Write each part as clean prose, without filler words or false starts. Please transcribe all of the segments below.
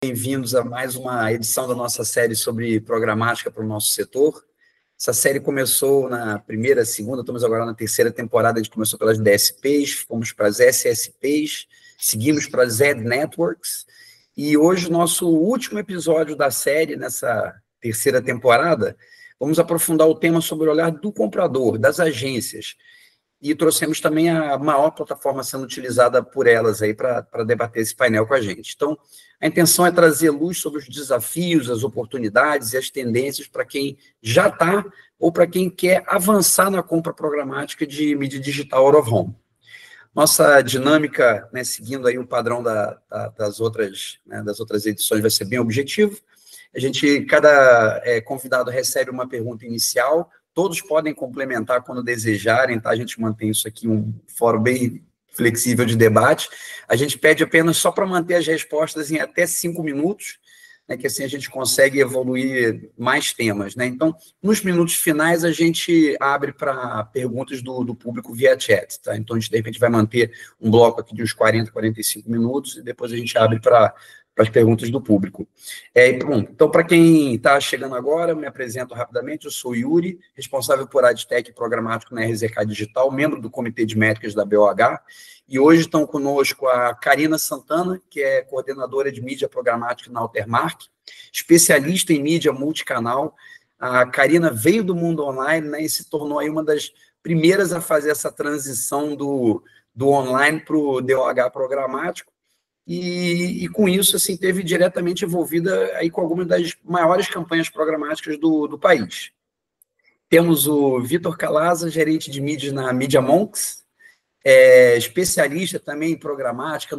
Bem-vindos a mais uma edição da nossa série sobre programática para o nosso setor. Essa série começou na primeira, segunda, estamos agora na terceira temporada. A gente começou pelas DSPs, fomos para as SSPs, seguimos para as Z Networks, e hoje, o nosso último episódio da série, nessa terceira temporada, vamos aprofundar o tema sobre o olhar do comprador, das agências, e trouxemos também a maior plataforma sendo utilizada por elas aí para debater esse painel com a gente. Então, a intenção é trazer luz sobre os desafios, as oportunidades e as tendências para quem já está ou para quem quer avançar na compra programática de mídia digital out of home. Nossa dinâmica, né, seguindo aí o padrão das outras edições, vai ser bem objetivo. Cada convidado recebe uma pergunta inicial. Todos podem complementar quando desejarem, tá? A gente mantém isso aqui um fórum bem flexível de debate. A gente pede apenas só para manter as respostas em até 5 minutos, né, que assim a gente consegue evoluir mais temas, né? Então, nos minutos finais, a gente abre para perguntas do público via chat, tá? Então, a gente, de repente, vai manter um bloco aqui de uns 40, 45 minutos e depois a gente abre para as perguntas do público. Então, para quem está chegando agora, me apresento rapidamente, eu sou Yuri, responsável por AdTech e Programático na RZK Digital, membro do Comitê de Métricas da BOH, e hoje estão conosco a Karina Santana, que é coordenadora de mídia programática na Altermark, especialista em mídia multicanal. A Karina veio do mundo online, né, e se tornou aí uma das primeiras a fazer essa transição do online para o DOH programático, e com isso, assim, teve diretamente envolvida aí com algumas das maiores campanhas programáticas do país. Temos o Vitor Calaza, gerente de mídia na Media Monks, especialista também em programática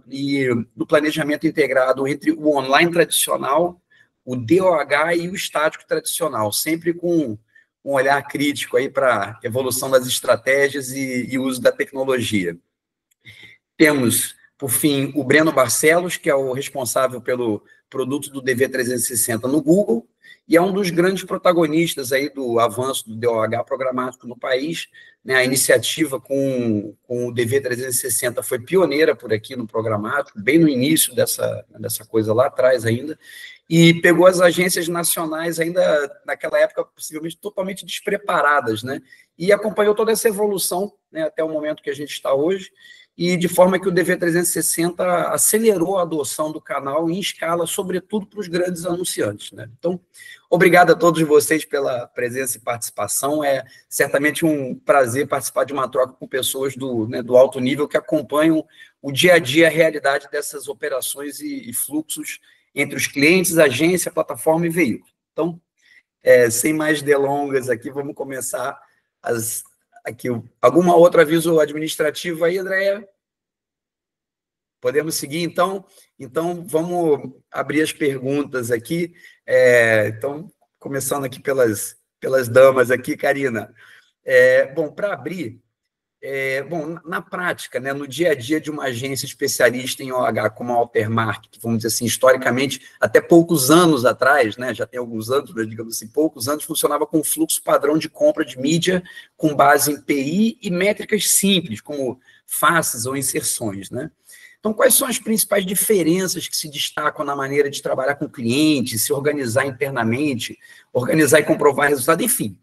e no planejamento integrado entre o online tradicional, o DOH e o estático tradicional, sempre com um olhar crítico aí para a evolução das estratégias e uso da tecnologia. Temos, por fim, o Breno Barcelos, que é o responsável pelo produto do DV360 no Google, e é um dos grandes protagonistas aí do avanço do DOH programático no país, né? A iniciativa com o DV360 foi pioneira por aqui no programático, bem no início dessa coisa lá atrás ainda, e pegou as agências nacionais ainda naquela época possivelmente totalmente despreparadas, né? E acompanhou toda essa evolução, né, até o momento que a gente está hoje, e de forma que o DV360 acelerou a adoção do canal em escala, sobretudo para os grandes anunciantes, né? Então, obrigado a todos vocês pela presença e participação. É certamente um prazer participar de uma troca com pessoas do alto nível que acompanham o dia a dia, a realidade dessas operações e fluxos entre os clientes, agência, plataforma e veículo. Então, sem mais delongas aqui, vamos começar aqui, alguma outro aviso administrativo aí, Andréia? Podemos seguir, então? Então, vamos abrir as perguntas aqui. Então, começando aqui pelas damas aqui, Karina. Bom, para abrir, na prática, né, no dia a dia de uma agência especialista em OH, como a Altermark, que, vamos dizer assim, historicamente, até poucos anos atrás, né, já tem alguns anos, mas, digamos assim, poucos anos, funcionava com um fluxo padrão de compra de mídia com base em PI e métricas simples, como faces ou inserções, né? Então, quais são as principais diferenças que se destacam na maneira de trabalhar com clientes, se organizar internamente, organizar e comprovar resultado, enfim?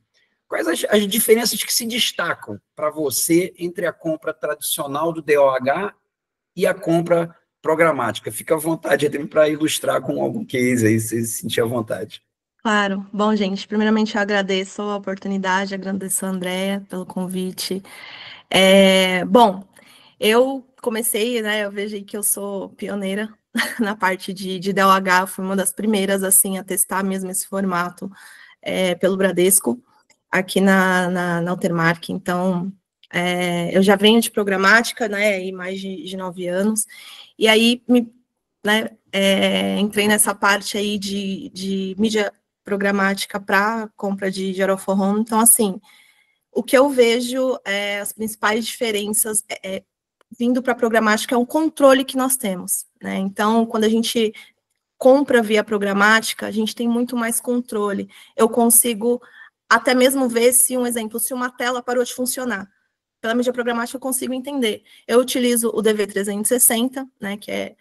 Quais as diferenças que se destacam para você entre a compra tradicional do DOH e a compra programática? Fica à vontade para ilustrar com algum case aí, se sentir à vontade. Claro. Bom, gente, primeiramente eu agradeço a oportunidade, agradeço a Andréia pelo convite. Bom, eu comecei, né, eu vejo aí que eu sou pioneira na parte de DOH, fui uma das primeiras, assim, a testar mesmo esse formato pelo Bradesco, aqui na Altermark. Então, eu já venho de programática, né, aí mais de 9 anos, e aí entrei nessa parte aí de mídia programática para compra de out of home. Então, assim, o que eu vejo as principais diferenças vindo para a programática é um controle que nós temos, né? Então, quando a gente compra via programática, a gente tem muito mais controle. Eu consigo até mesmo ver se uma tela parou de funcionar. Pela mídia programática eu consigo entender. Eu utilizo o DV360, né, que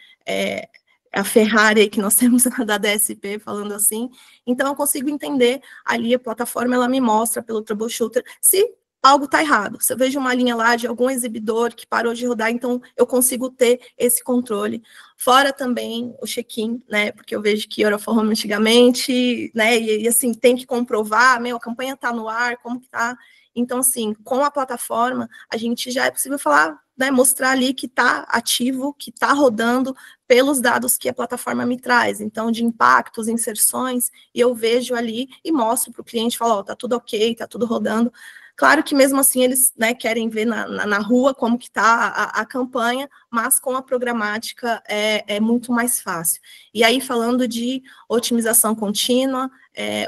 a Ferrari que nós temos da DSP, falando assim. Então, eu consigo entender ali, a plataforma, ela me mostra pelo troubleshooter se algo está errado. Se eu vejo uma linha lá de algum exibidor que parou de rodar, então eu consigo ter esse controle. Fora também o check-in, né? Porque eu vejo que Euroform antigamente, né? E assim, tem que comprovar, a campanha está no ar, como que está. Então, assim, com a plataforma, a gente já é possível falar, né, mostrar ali que está ativo, que está rodando pelos dados que a plataforma me traz. Então, de impactos, inserções, e eu vejo ali e mostro para o cliente, falo, ó, tá tudo ok, tá tudo rodando. Claro que mesmo assim eles, né, querem ver na rua como que está a campanha, mas com a programática é muito mais fácil. E aí, falando de otimização contínua,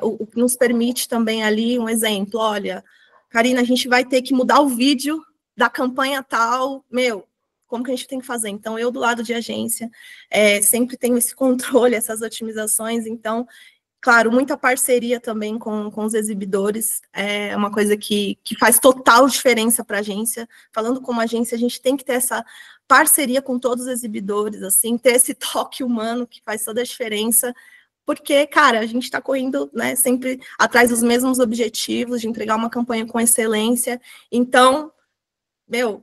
o que nos permite também ali um exemplo, olha, Karina, a gente vai ter que mudar o vídeo da campanha tal, como que a gente tem que fazer? Então, eu do lado de agência, sempre tenho esse controle, essas otimizações, então, claro, muita parceria também com os exibidores, é uma coisa que faz total diferença para a agência. Falando como agência, a gente tem que ter essa parceria com todos os exibidores, assim, ter esse toque humano que faz toda a diferença, porque, cara, a gente está correndo, né, sempre atrás dos mesmos objetivos, de entregar uma campanha com excelência. Então,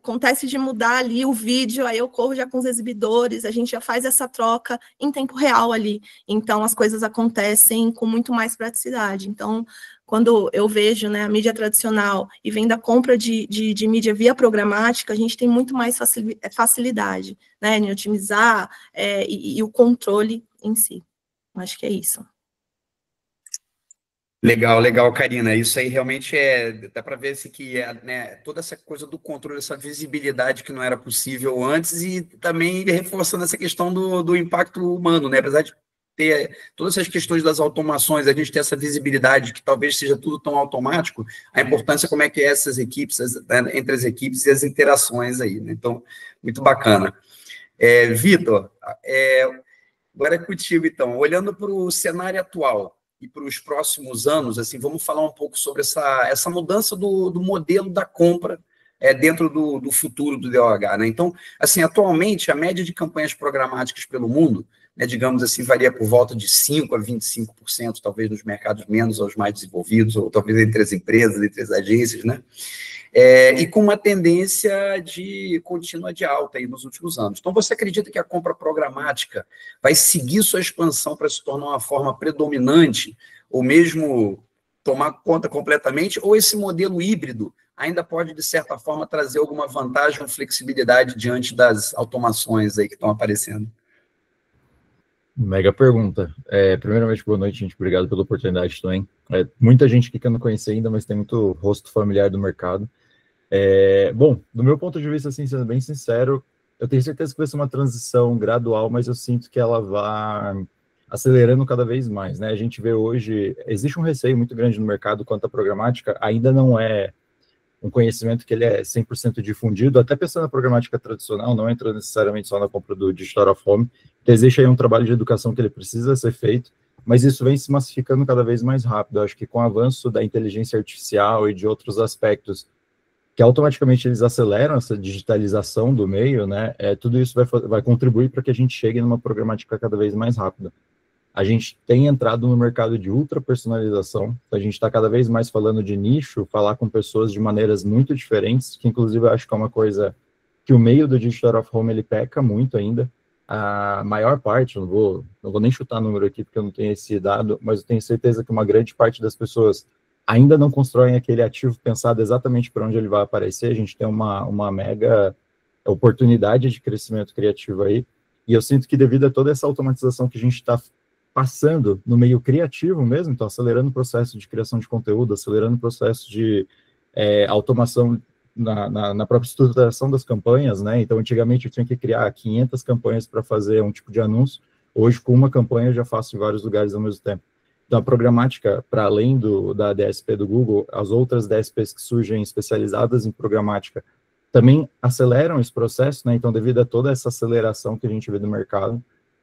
acontece de mudar ali o vídeo, aí eu corro já com os exibidores, a gente já faz essa troca em tempo real ali. Então, as coisas acontecem com muito mais praticidade. Então, quando eu vejo, né, a mídia tradicional e vem da compra de mídia via programática, a gente tem muito mais facilidade, né, em otimizar e o controle em si. Acho que é isso. Legal, legal, Karina. Isso aí realmente dá para ver assim, que né, toda essa coisa do controle, essa visibilidade que não era possível antes, e também reforçando essa questão do impacto humano, né? Apesar de ter todas essas questões das automações, a gente ter essa visibilidade que talvez seja tudo tão automático, a importância como é que é essas equipes, entre as equipes e as interações aí, né? Então, muito bacana. Vitor, agora é contigo, então. Olhando para o cenário atual e para os próximos anos, assim, vamos falar um pouco sobre essa mudança do modelo da compra dentro do futuro do DOH, né? Então, assim, atualmente, a média de campanhas programáticas pelo mundo, né, digamos assim, varia por volta de 5% a 25%, talvez nos mercados menos aos mais desenvolvidos, ou talvez entre as empresas, entre as agências, né? E com uma tendência contínua de alta aí nos últimos anos. Então, você acredita que a compra programática vai seguir sua expansão para se tornar uma forma predominante, ou mesmo tomar conta completamente, ou esse modelo híbrido ainda pode, de certa forma, trazer alguma vantagem ou flexibilidade diante das automações aí que estão aparecendo? Mega pergunta. Primeiramente, boa noite, gente. Obrigado pela oportunidade também. Muita gente que eu não conhece ainda, mas tem muito rosto familiar do mercado. Bom, do meu ponto de vista, assim, sendo bem sincero, eu tenho certeza que vai ser uma transição gradual, mas eu sinto que ela vai acelerando cada vez mais, né? A gente vê hoje, existe um receio muito grande no mercado quanto à programática, ainda não é um conhecimento que ele é 100% difundido, até pensando na programática tradicional, não entra necessariamente só na compra do Digital of Home, então existe aí um trabalho de educação que ele precisa ser feito, mas isso vem se massificando cada vez mais rápido. Eu acho que com o avanço da inteligência artificial e de outros aspectos, que automaticamente eles aceleram essa digitalização do meio, né, tudo isso vai contribuir para que a gente chegue numa programática cada vez mais rápida. A gente tem entrado no mercado de ultra personalização, a gente está cada vez mais falando de nicho, falar com pessoas de maneiras muito diferentes, que inclusive eu acho que é uma coisa que o meio do Digital of Home ele peca muito ainda. A maior parte, não vou nem chutar número aqui porque eu não tenho esse dado, mas eu tenho certeza que uma grande parte das pessoas ainda não constroem aquele ativo pensado exatamente para onde ele vai aparecer. A gente tem uma mega oportunidade de crescimento criativo aí, e eu sinto que devido a toda essa automatização que a gente está passando no meio criativo mesmo, então acelerando o processo de criação de conteúdo, acelerando o processo de automação na própria estruturação das campanhas, né? Então, antigamente eu tinha que criar 500 campanhas para fazer um tipo de anúncio, hoje com uma campanha eu já faço em vários lugares ao mesmo tempo. Então, a programática, para além da DSP do Google, as outras DSPs que surgem especializadas em programática também aceleram esse processo, né? Então, devido a toda essa aceleração que a gente vê no mercado,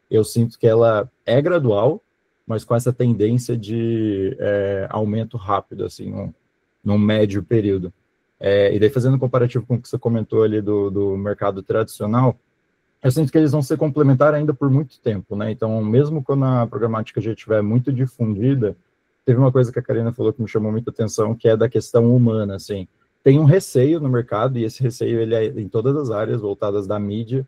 eu sinto que ela é gradual, mas com essa tendência de aumento rápido, assim, num médio período. E daí, fazendo um comparativo com o que você comentou ali do mercado tradicional, eu sinto que eles vão ser complementares ainda por muito tempo, né? Então, mesmo quando a programática já estiver muito difundida, teve uma coisa que a Karina falou que me chamou muita atenção, que é da questão humana, assim. Tem um receio no mercado, e esse receio ele é em todas as áreas voltadas da mídia,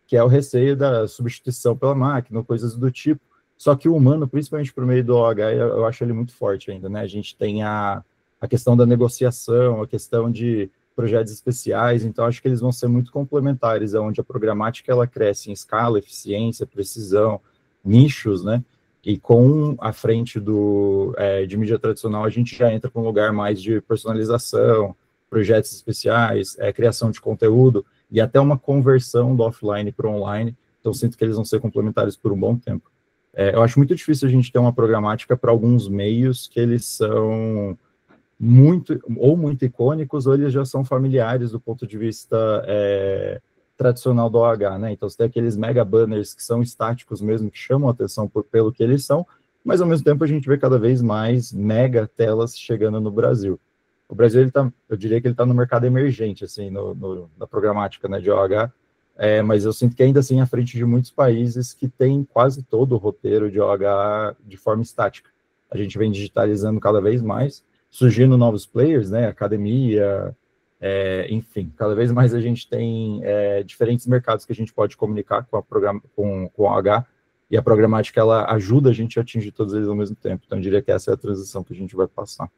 que é o receio da substituição pela máquina, coisas do tipo. Só que o humano, principalmente por meio do OH, eu acho ele muito forte ainda, né? A gente tem a questão da negociação, a questão de projetos especiais, então acho que eles vão ser muito complementares, onde a programática ela cresce em escala, eficiência, precisão, nichos, né? E com a frente de mídia tradicional, a gente já entra com um lugar mais de personalização, projetos especiais, criação de conteúdo, e até uma conversão do offline para o online, então sinto que eles vão ser complementares por um bom tempo. Eu acho muito difícil a gente ter uma programática para alguns meios que eles são muito icônicos, ou eles já são familiares do ponto de vista tradicional do OH, né? Então, você tem aqueles mega banners que são estáticos mesmo, que chamam a atenção pelo que eles são, mas, ao mesmo tempo, a gente vê cada vez mais mega telas chegando no Brasil. O Brasil, eu diria que ele está no mercado emergente, assim, na programática, né, de OH, mas eu sinto que ainda assim, à frente de muitos países que tem quase todo o roteiro de OH de forma estática. A gente vem digitalizando cada vez mais, surgindo novos players, né, academia, enfim, cada vez mais a gente tem diferentes mercados que a gente pode comunicar com o OH, e a programática, ela ajuda a gente a atingir todos eles ao mesmo tempo. Então, eu diria que essa é a transição que a gente vai passar.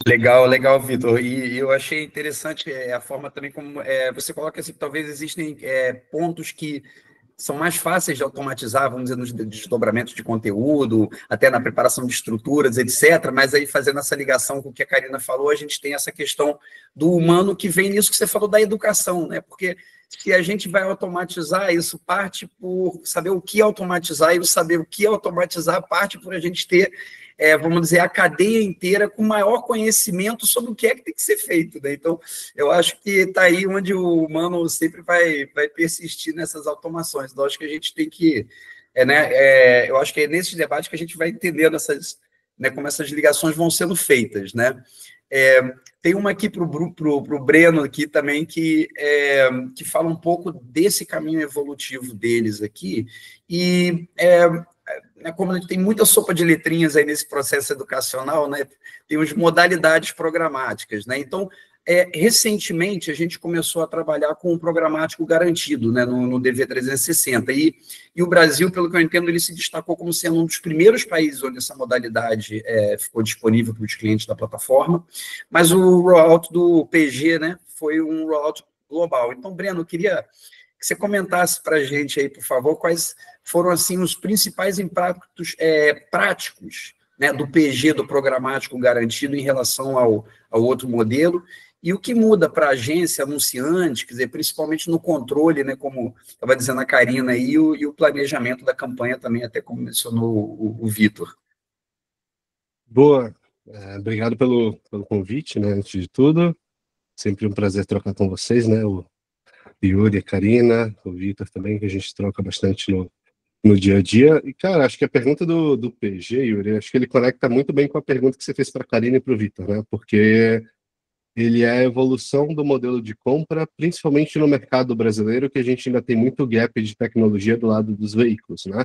Legal, legal, Vitor. E eu achei interessante a forma também como você coloca assim, talvez existem pontos que são mais fáceis de automatizar, vamos dizer, nos desdobramentos de conteúdo, até na preparação de estruturas, etc. Mas aí, fazendo essa ligação com o que a Karina falou, a gente tem essa questão do humano que vem nisso que você falou da educação, né? Porque se a gente vai automatizar, isso parte por saber o que automatizar, e saber o que automatizar parte por a gente ter, vamos dizer, a cadeia inteira com maior conhecimento sobre o que é que tem que ser feito, né? Então, eu acho que está aí onde o humano sempre vai persistir nessas automações. Então, acho que a gente tem que, eu acho que é nesse debate que a gente vai entendendo como essas ligações vão sendo feitas, né? Tem uma aqui para o Breno aqui também que fala um pouco desse caminho evolutivo deles aqui, e como a gente tem muita sopa de letrinhas aí nesse processo educacional, né, temos modalidades programáticas, né? Então, recentemente a gente começou a trabalhar com o programático garantido, né, no DV360, e o Brasil, pelo que eu entendo, ele se destacou como sendo um dos primeiros países onde essa modalidade ficou disponível para os clientes da plataforma, mas o rollout do PG, né, foi um rollout global. Então, Breno, eu queria que você comentasse para a gente aí, por favor, quais foram assim os principais impactos práticos, né, do PG, do programático garantido, em relação ao outro modelo, e o que muda para a agência, anunciante, quer dizer, principalmente no controle, né, como estava dizendo a Karina, e o planejamento da campanha também, até como mencionou o Vitor. Boa, obrigado pelo convite, né, antes de tudo, sempre um prazer trocar com vocês, né, o Yuri, a Karina, o Vitor também, que a gente troca bastante no dia a dia. E, cara, acho que a pergunta do PG, Yuri, acho que ele conecta muito bem com a pergunta que você fez para a Karina e para o Vitor, né? Porque ele é a evolução do modelo de compra, principalmente no mercado brasileiro, que a gente ainda tem muito gap de tecnologia do lado dos veículos, né?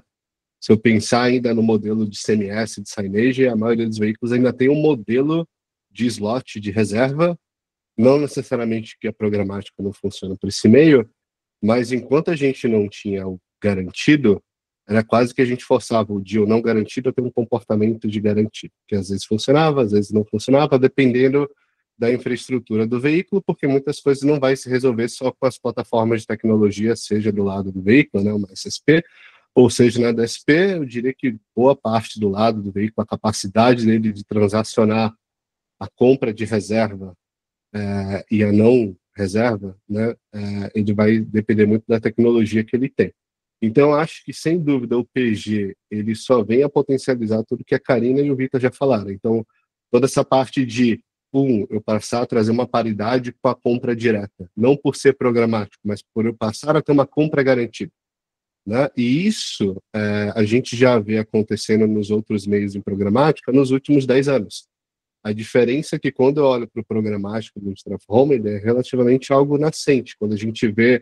Se eu pensar ainda no modelo de CMS, de signage, a maioria dos veículos ainda tem um modelo de slot, de reserva, não necessariamente que a programática não funciona por esse meio, mas enquanto a gente não tinha o garantido, era quase que a gente forçava o deal não garantido a ter um comportamento de garantido, que às vezes funcionava, às vezes não funcionava, dependendo da infraestrutura do veículo, porque muitas coisas não vai se resolver só com as plataformas de tecnologia, seja do lado do veículo, né, uma SSP, ou seja na DSP. Eu diria que boa parte do lado do veículo, a capacidade dele de transacionar a compra de reserva e a não reserva, né, ele vai depender muito da tecnologia que ele tem. Então, acho que, sem dúvida, o PG ele só vem a potencializar tudo que a Karina e o Vitor já falaram. Então, toda essa parte de, eu passar a trazer uma paridade com a compra direta, não por ser programático, mas por eu passar a ter uma compra garantida, né? E isso a gente já vê acontecendo nos outros meios em programática nos últimos 10 anos. A diferença é que, quando eu olho para o programático do Home, ele é relativamente algo nascente. Quando a gente vê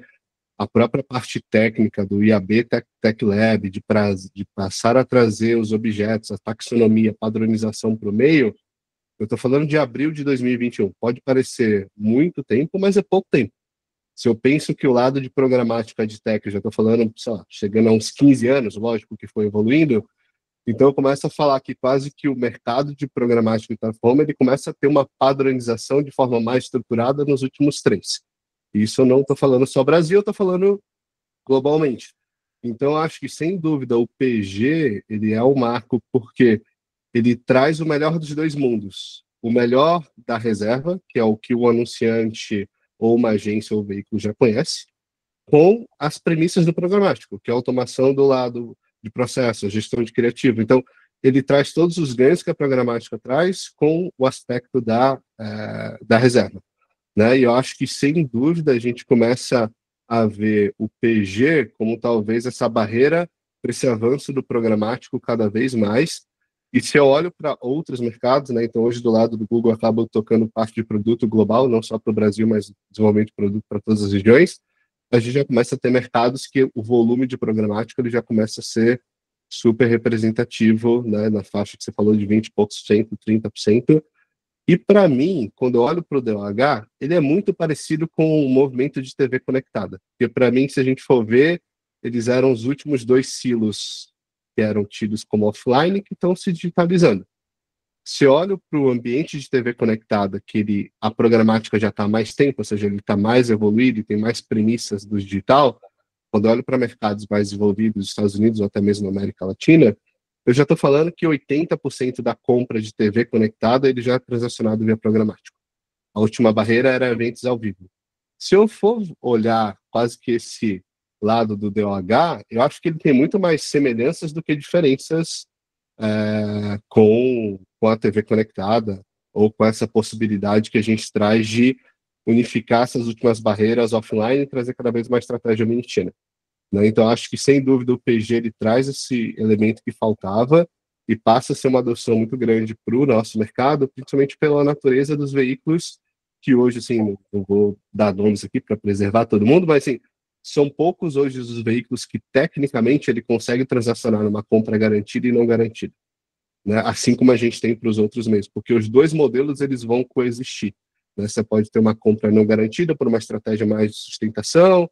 a própria parte técnica do IAB Tech Lab, de passar a trazer os objetos, a taxonomia, a padronização para o meio, eu estou falando de abril de 2021. Pode parecer muito tempo, mas é pouco tempo. Se eu penso que o lado de programática de tech, eu já estou falando, sei lá, chegando a uns 15 anos, lógico que foi evoluindo, então eu começo a falar que quase que o mercado de programática de plataforma, ele começa a ter uma padronização de forma mais estruturada nos últimos 3. Isso eu não estou falando só Brasil, eu estou falando globalmente. Então, acho que, sem dúvida, o PG, ele é o marco porque ele traz o melhor dos dois mundos. O melhor da reserva, que é o que o anunciante ou uma agência ou veículo já conhece, com as premissas do programático, que é a automação do lado de processo, a gestão de criativo. Então, ele traz todos os ganhos que a programática traz com o aspecto da reserva. Né? E eu acho que, sem dúvida, a gente começa a ver o PG como talvez essa barreira para esse avanço do programático cada vez mais. E se eu olho para outros mercados, né, então hoje do lado do Google acaba tocando parte de produto global, não só para o Brasil, mas desenvolvimento de produto para todas as regiões, a gente já começa a ter mercados que o volume de programático ele já começa a ser super representativo, né, na faixa que você falou de 20 e poucos por cento, 30%. E para mim, quando eu olho para o DOH, ele é muito parecido com o movimento de TV conectada. Porque para mim, se a gente for ver, eles eram os últimos 2 silos que eram tidos como offline, que estão se digitalizando. Se eu olho para o ambiente de TV conectada, que a programática já está há mais tempo, ou seja, ele está mais evoluído e tem mais premissas do digital, quando eu olho para mercados mais desenvolvidos, Estados Unidos ou até mesmo na América Latina, eu já estou falando que 80% da compra de TV conectada ele já é transacionado via programático. A última barreira era eventos ao vivo. Se eu for olhar quase que esse lado do DOH, eu acho que ele tem muito mais semelhanças do que diferenças com a TV conectada ou com essa possibilidade que a gente traz de unificar essas últimas barreiras offline e trazer cada vez mais estratégia omnichannel. Né? Então, acho que, sem dúvida, o PG ele traz esse elemento que faltava e passa a ser uma adoção muito grande para o nosso mercado, principalmente pela natureza dos veículos, que hoje, assim, não vou dar nomes aqui para preservar todo mundo, mas, assim, são poucos hoje os veículos que, tecnicamente, ele consegue transacionar numa compra garantida e não garantida. Né? Assim como a gente tem para os outros meios, porque os dois modelos eles vão coexistir. Né? Você pode ter uma compra não garantida por uma estratégia mais de sustentação,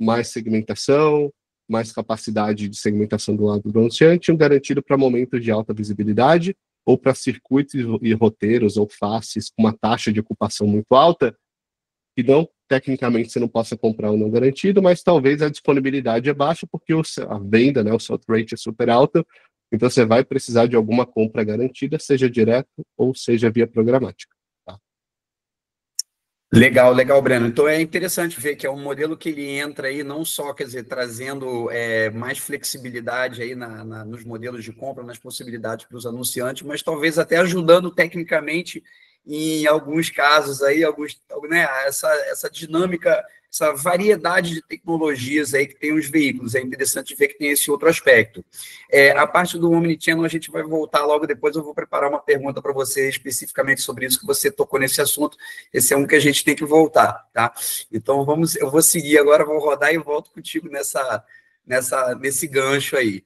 mais segmentação, mais capacidade de segmentação do lado do anunciante, um garantido para momentos de alta visibilidade ou para circuitos e roteiros ou faces com uma taxa de ocupação muito alta, que não, tecnicamente, você não possa comprar um não garantido, mas talvez a disponibilidade é baixa porque a venda, né, o sold rate é super alta, então você vai precisar de alguma compra garantida, seja direto ou seja via programática. Tá? Legal, legal, Breno. Então é interessante ver que é um modelo que ele entra aí não só, quer dizer, trazendo mais flexibilidade aí nos modelos de compra, nas possibilidades para os anunciantes, mas talvez até ajudando tecnicamente em alguns casos aí, né, essa dinâmica, essa variedade de tecnologias aí que tem os veículos. É interessante ver que tem esse outro aspecto. A parte do Omnichannel a gente vai voltar logo depois, eu vou preparar uma pergunta para você especificamente sobre isso, que você tocou nesse assunto. Esse é um que a gente tem que voltar, tá? Então, eu vou seguir agora, vou rodar e volto contigo nesse gancho aí.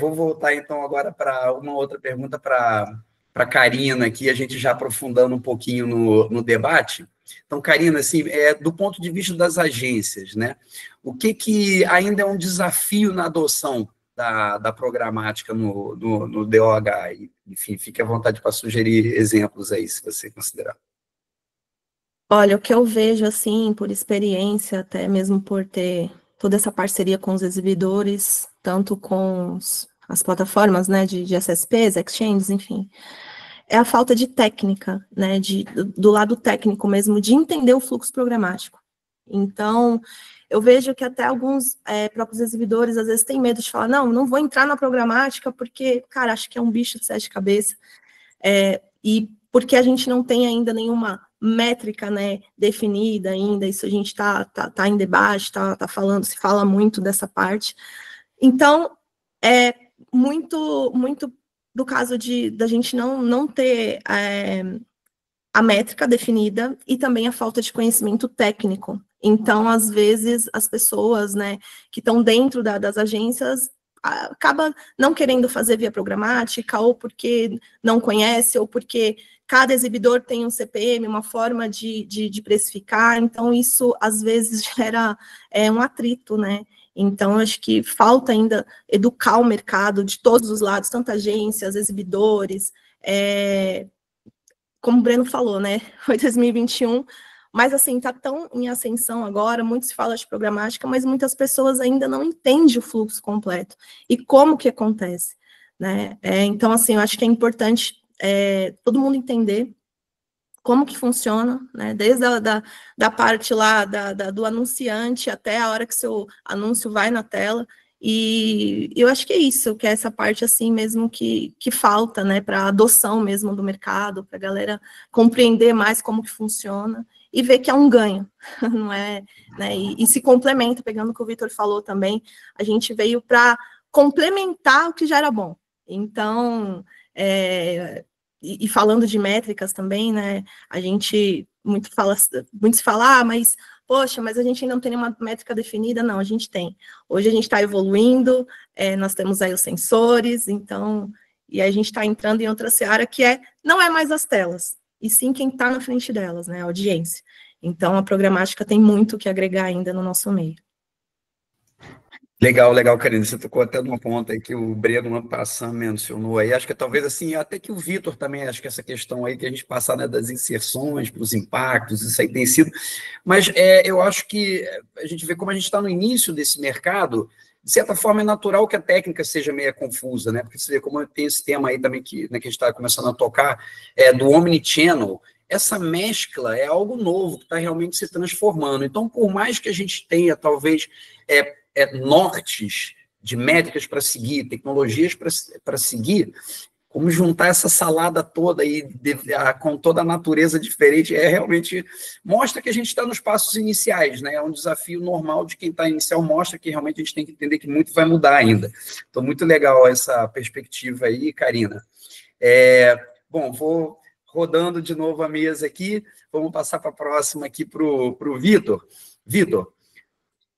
Vou voltar, então, agora para uma outra pergunta para Karina aqui, a gente já aprofundando um pouquinho no debate. Então, Karina, assim, do ponto de vista das agências, né? O que ainda é um desafio na adoção da programática no DOH? Enfim, fique à vontade para sugerir exemplos aí, se você considerar. Olha, o que eu vejo, assim, por experiência, até mesmo por ter toda essa parceria com os exibidores, tanto com as plataformas, né, de SSPs, exchanges, enfim, é a falta de técnica, né, do lado técnico mesmo, de entender o fluxo programático. Então, eu vejo que até alguns próprios exibidores, às vezes, têm medo de falar, não vou entrar na programática porque, cara, acho que é um bicho de 7 cabeças, e porque a gente não tem ainda nenhuma métrica, né, definida ainda, isso a gente está em debate, se fala muito dessa parte. Então, é muito do caso da gente não ter a métrica definida e também a falta de conhecimento técnico. Então, às vezes, as pessoas, né, que estão dentro das agências acabam não querendo fazer via programática, ou porque não conhece, ou porque cada exibidor tem um CPM, uma forma de precificar, então isso, às vezes, gera um atrito, né? Então, acho que falta ainda educar o mercado de todos os lados, tanto agências, exibidores, como o Breno falou, né? Foi 2021, mas assim, está tão em ascensão agora, muito se fala de programática, mas muitas pessoas ainda não entendem o fluxo completo e como que acontece, né? Então, assim, eu acho que é importante todo mundo entender como que funciona, né? Desde da parte lá do anunciante até a hora que seu anúncio vai na tela. E eu acho que é isso, que é essa parte assim mesmo que falta, né, para adoção mesmo do mercado, para a galera compreender mais como que funciona e ver que é um ganho, não é, né, e se complementa, pegando o que o Vitor falou também, a gente veio para complementar o que já era bom. Então, e falando de métricas também, né, a gente muito se fala, mas poxa, mas a gente ainda não tem nenhuma métrica definida. Não, a gente tem. Hoje a gente está evoluindo, nós temos aí os sensores, então, e aí a gente está entrando em outra seara que não é mais as telas, e sim quem está na frente delas, né, a audiência. Então, a programática tem muito que agregar ainda no nosso meio. Legal, legal, Karine. Você tocou até numa ponta aí que o Breno ano passado mencionou aí. Acho que talvez assim, até que o Vitor também, acho que essa questão aí que a gente passar, né, das inserções para os impactos, isso aí tem sido. Mas eu acho que a gente vê como a gente está no início desse mercado, de certa forma é natural que a técnica seja meio confusa, né? Porque você vê como tem esse tema aí também que, né, que a gente está começando a tocar, do omnichannel. Essa mescla é algo novo que está realmente se transformando. Então, por mais que a gente tenha, talvez, nortes de métricas para seguir, tecnologias para seguir, como juntar essa salada toda aí com toda a natureza diferente, realmente mostra que a gente está nos passos iniciais, né? É um desafio normal de quem está inicial, mostra que realmente a gente tem que entender que muito vai mudar ainda. Então, muito legal essa perspectiva aí, Karina. Bom, vou rodando de novo a mesa aqui, vamos passar para a próxima aqui para o Vitor. Vitor,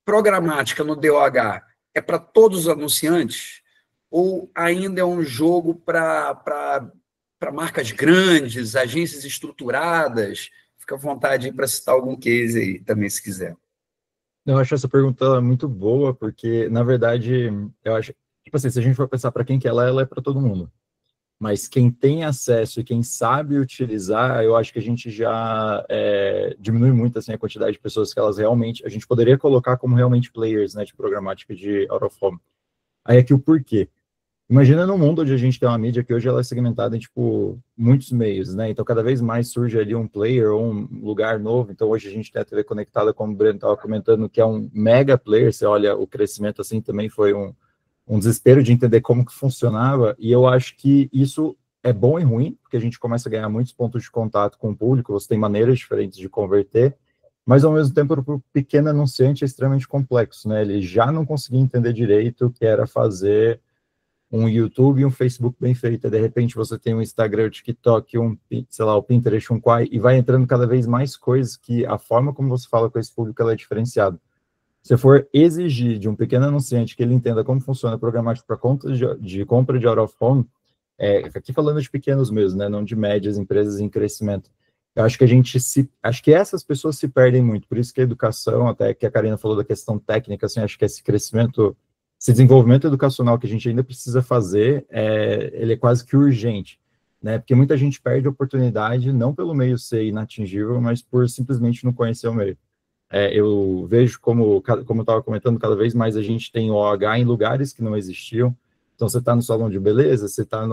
programática no DOH é para todos os anunciantes ou ainda é um jogo para marcas grandes, agências estruturadas? Fica à vontade para citar algum case aí também, se quiser. Eu acho essa pergunta muito boa, porque, na verdade, eu acho, tipo assim, se a gente for pensar para quem que ela é para todo mundo. Mas quem tem acesso e quem sabe utilizar, eu acho que a gente já diminui muito assim, a quantidade de pessoas que elas realmente, a gente poderia colocar como realmente players, né, de programática de out of home. Aí aqui o porquê. Imagina num mundo onde a gente tem uma mídia que hoje ela é segmentada em, tipo, muitos meios, né, então cada vez mais surge ali um player ou um lugar novo, então hoje a gente tem a TV conectada, como o Breno estava comentando, que é um mega player, você olha o crescimento assim também foi um desespero de entender como que funcionava, e eu acho que isso é bom e ruim, porque a gente começa a ganhar muitos pontos de contato com o público, você tem maneiras diferentes de converter, mas ao mesmo tempo para o pequeno anunciante é extremamente complexo, né? Ele já não conseguia entender direito o que era fazer um YouTube e um Facebook bem feito, de repente você tem um Instagram, um TikTok, sei lá, o Pinterest, um Quai, e vai entrando cada vez mais coisas que a forma como você fala com esse público ela é diferenciada. Se for exigir de um pequeno anunciante que ele entenda como funciona a programática para conta de compra de out of home, aqui falando de pequenos mesmo, né, não de médias empresas em crescimento, eu acho que acho que essas pessoas se perdem muito, por isso que a educação, até que a Karina falou da questão técnica, assim, acho que esse crescimento, esse desenvolvimento educacional que a gente ainda precisa fazer, ele é quase que urgente, né, porque muita gente perde a oportunidade, não pelo meio ser inatingível, mas por simplesmente não conhecer o meio. Eu vejo como eu estava comentando, cada vez mais a gente tem OH em lugares que não existiam. Então, você está no salão de beleza, você está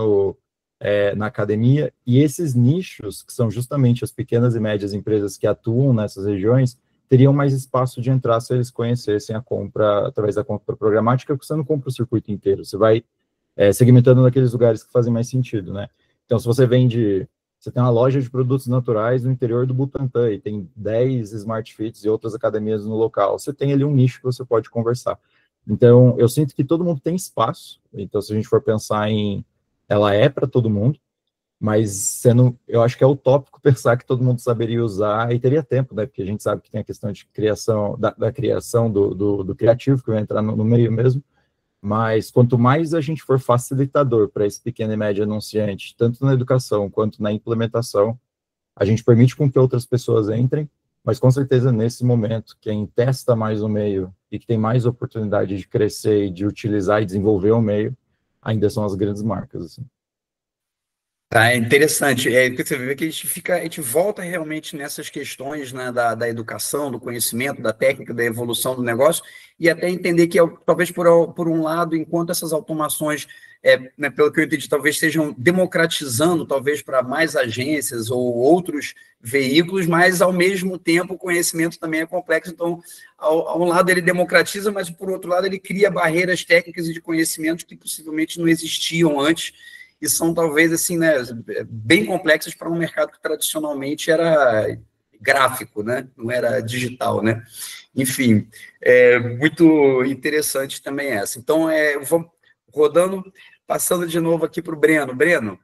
na academia, e esses nichos, que são justamente as pequenas e médias empresas que atuam nessas regiões, teriam mais espaço de entrar se eles conhecessem a compra, através da compra programática, porque você não compra o circuito inteiro, você vai segmentando naqueles lugares que fazem mais sentido, né? Então, se você você tem uma loja de produtos naturais no interior do Butantã e tem 10 Smart Fits e outras academias no local. Você tem ali um nicho que você pode conversar. Então, eu sinto que todo mundo tem espaço. Então, se a gente for pensar ela é para todo mundo, mas eu acho que é utópico pensar que todo mundo saberia usar e teria tempo, né? Porque a gente sabe que tem a questão de criação, da criação do criativo, que vai entrar no meio mesmo, mas quanto mais a gente for facilitador para esse pequeno e médio anunciante, tanto na educação quanto na implementação, a gente permite com que outras pessoas entrem, mas com certeza nesse momento, quem testa mais o meio e que tem mais oportunidade de crescer e de utilizar e desenvolver o meio, ainda são as grandes marcas, assim. Tá, é interessante. Porque você vê que a gente volta realmente nessas questões, né, da educação, do conhecimento, da técnica, da evolução do negócio, e até entender que, talvez por um lado, enquanto essas automações, né, pelo que eu entendi, talvez estejam democratizando, talvez para mais agências ou outros veículos, mas, ao mesmo tempo, o conhecimento também é complexo. Então, a um lado ele democratiza, mas, por outro lado, ele cria barreiras técnicas e de conhecimento que possivelmente não existiam antes, e são talvez assim, né, bem complexas para um mercado que tradicionalmente era gráfico, né, não era digital, né. Enfim, muito interessante também essa. Então, vamos rodando, passando de novo aqui para o Breno. Breno,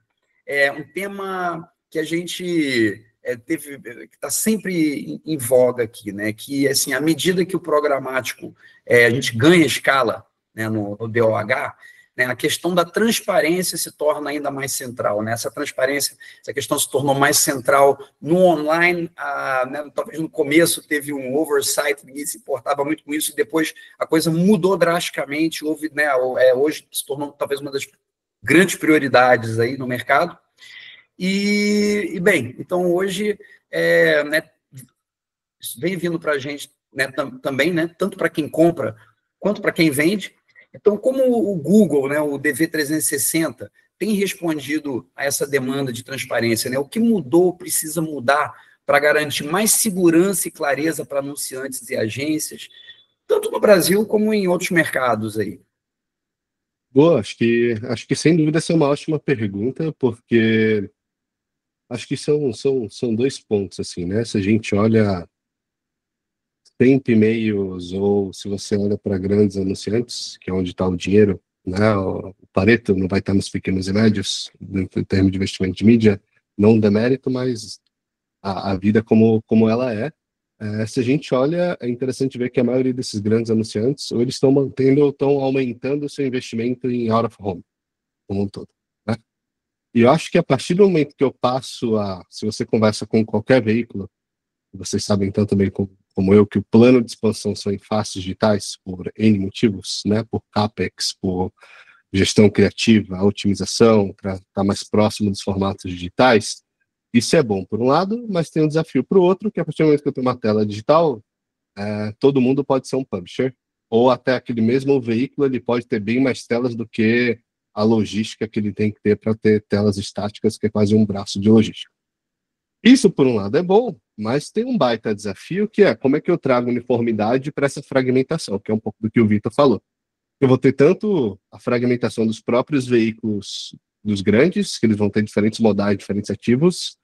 um tema que a gente teve, que está sempre em voga aqui, né, que assim, à medida que o programático, a gente ganha escala, né, no DOH, né, a questão da transparência se torna ainda mais central, né? Essa transparência, essa questão se tornou mais central no online, né, talvez no começo teve um oversight, ninguém se importava muito com isso, e depois a coisa mudou drasticamente, houve, né, hoje se tornou talvez uma das grandes prioridades aí no mercado, e bem, então hoje, né, vem vindo para a gente, né, também, né, tanto para quem compra quanto para quem vende. Então, como o Google, né, o DV360, tem respondido a essa demanda de transparência, né? O que mudou, precisa mudar para garantir mais segurança e clareza para anunciantes e agências, tanto no Brasil como em outros mercados aí? Boa, acho que sem dúvida essa é uma ótima pergunta, porque acho que são dois pontos, assim, né? Se a gente olha tempo e meios, ou se você olha para grandes anunciantes, que é onde está o dinheiro, né? O Pareto não vai estar nos pequenos e médios, em termos de investimento de mídia, não um demérito, mas a vida como ela é. Se a gente olha, é interessante ver que a maioria desses grandes anunciantes, ou eles estão mantendo ou estão aumentando o seu investimento em out of home, como um todo, né? E eu acho que a partir do momento que eu passo se você conversa com qualquer veículo, vocês sabem tanto bem como eu, que o plano de expansão são em faces digitais, por N motivos, né? Por CAPEX, por gestão criativa, otimização, para estar mais próximo dos formatos digitais. Isso é bom por um lado, mas tem um desafio para o outro, que a partir do momento que eu tenho uma tela digital, todo mundo pode ser um publisher, ou até aquele mesmo veículo, ele pode ter bem mais telas do que a logística que ele tem que ter para ter telas estáticas, que é quase um braço de logística. Isso, por um lado, é bom, mas tem um baita desafio, que é como é que eu trago uniformidade para essa fragmentação, que é um pouco do que o Vitor falou. Eu vou ter tanto a fragmentação dos próprios veículos dos grandes, que eles vão ter diferentes modais, diferentes ativos,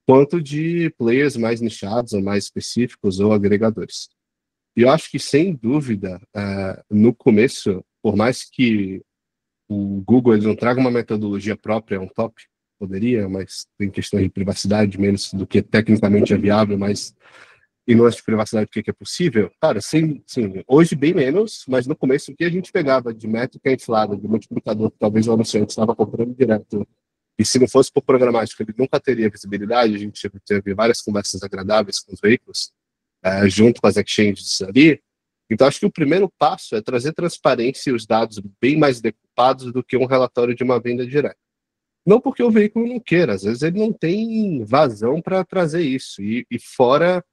quanto de players mais nichados, ou mais específicos, ou agregadores. E eu acho que, sem dúvida, no começo, por mais que o Google ele não traga uma metodologia própria, um top, poderia, mas tem questões de privacidade, menos do que tecnicamente é viável, mas em nuances de privacidade, o que é possível, cara, sim, hoje bem menos, mas no começo o que a gente pegava de métrica inflada, de multiplicador, que talvez o anunciante estava comprando direto, e se não fosse por programático, ele nunca teria visibilidade, a gente teve várias conversas agradáveis com os veículos, junto com as exchanges ali. Então, acho que o primeiro passo é trazer transparência e os dados bem mais decupados do que um relatório de uma venda direta. Não porque o veículo não queira, às vezes ele não tem vazão para trazer isso. E fora,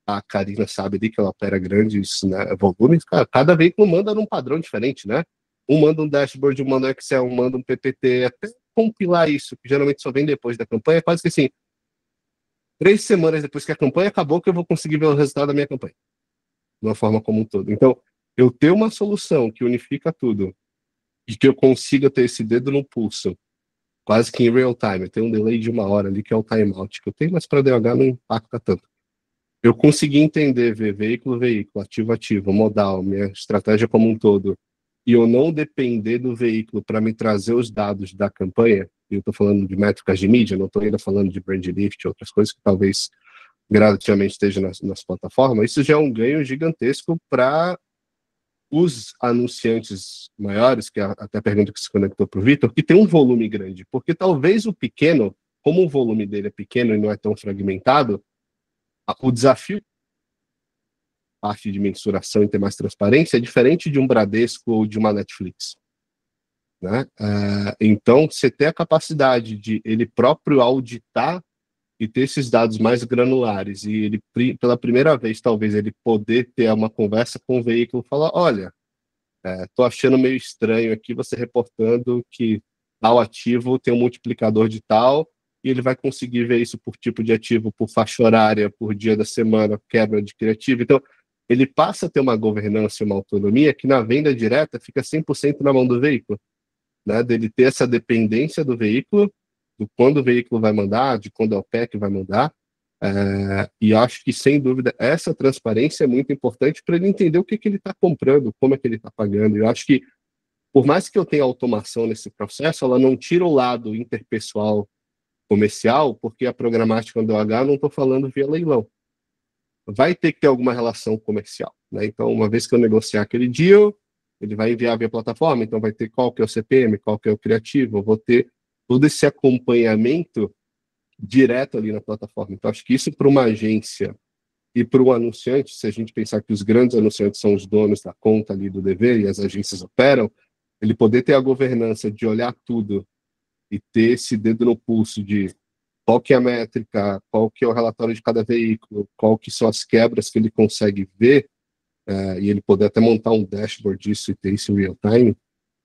a Karina sabe ali que ela opera grandes, né, volumes, cara, cada veículo manda num padrão diferente, né? Um manda um dashboard, um manda um Excel, um manda um PPT, até compilar isso, que geralmente só vem depois da campanha, quase que assim, 3 semanas depois que a campanha acabou que eu vou conseguir ver o resultado da minha campanha, de uma forma como um todo. Então, eu ter uma solução que unifica tudo e que eu consiga ter esse dedo no pulso, quase que em real time, eu tenho um delay de 1 hora ali, que é o timeout que eu tenho, mas para DH não impacta tanto. Eu consegui entender, ver veículo, ativo, modal, minha estratégia como um todo, e eu não depender do veículo para me trazer os dados da campanha, eu estou falando de métricas de mídia, não estou ainda falando de brand lift, outras coisas que talvez gradativamente estejam nas plataformas, isso já é um ganho gigantesco para os anunciantes maiores, que é até a pergunta que se conectou para o Vitor, que tem um volume grande, porque talvez o pequeno, como o volume dele é pequeno e não é tão fragmentado, o desafio parte de mensuração e ter mais transparência é diferente de um Bradesco ou de uma Netflix, né? Então, você ter a capacidade de ele próprio auditar e ter esses dados mais granulares e ele, pela primeira vez, talvez ele poder ter uma conversa com o veículo e falar, olha, tô achando meio estranho aqui você reportando que tal ativo tem um multiplicador de tal, e ele vai conseguir ver isso por tipo de ativo, por faixa horária, por dia da semana, quebra de criativo. Então, ele passa a ter uma governança e uma autonomia que na venda direta fica 100% na mão do veículo, né? Dele ter essa dependência do veículo, do quando o veículo vai mandar, de quando é o PEC vai mandar, e acho que, sem dúvida, essa transparência é muito importante para ele entender o que ele está comprando, como é que ele está pagando. Eu acho que, por mais que eu tenha automação nesse processo, ela não tira o lado interpessoal comercial, porque a programática do DOH não estou falando via leilão. Vai ter que ter alguma relação comercial, né? Então, uma vez que eu negociar aquele deal, ele vai enviar via plataforma, então vai ter qual que é o CPM, qual que é o criativo, eu vou ter todo esse acompanhamento direto ali na plataforma. Então, acho que isso para uma agência e para o anunciante, se a gente pensar que os grandes anunciantes são os donos da conta ali do dever e as agências operam, ele poder ter a governança de olhar tudo e ter esse dedo no pulso de qual que é a métrica, qual que é o relatório de cada veículo, qual que são as quebras que ele consegue ver, e ele poder até montar um dashboard disso e ter isso em real time,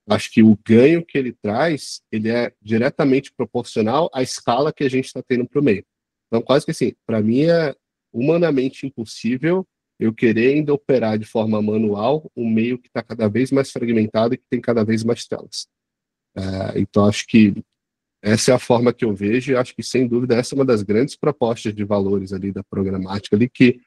acho que o ganho que ele traz, ele é diretamente proporcional à escala que a gente está tendo para o meio. Então, quase que assim, para mim é humanamente impossível eu querer ainda operar de forma manual um meio que está cada vez mais fragmentado e que tem cada vez mais telas. Então, acho que essa é a forma que eu vejo, e acho que, sem dúvida, essa é uma das grandes propostas de valores ali da programática, ali que,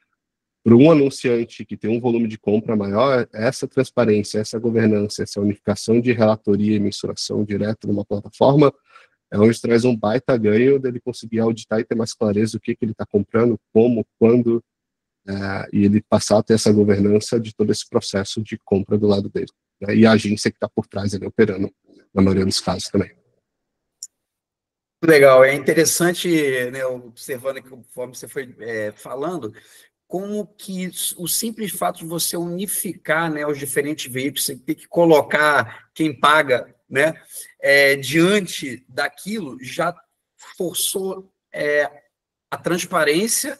para um anunciante que tem um volume de compra maior, essa transparência, essa governança, essa unificação de relatoria e mensuração direto numa plataforma, é onde traz um baita ganho dele conseguir auditar e ter mais clareza do que ele está comprando, como, quando, e ele passar a ter essa governança de todo esse processo de compra do lado dele, né? E a agência que está por trás ali operando, na maioria dos casos também. Legal, é interessante, né, observando aqui conforme você foi falando, como que o simples fato de você unificar, né, os diferentes veículos, você tem que colocar quem paga, né, diante daquilo, já forçou a transparência,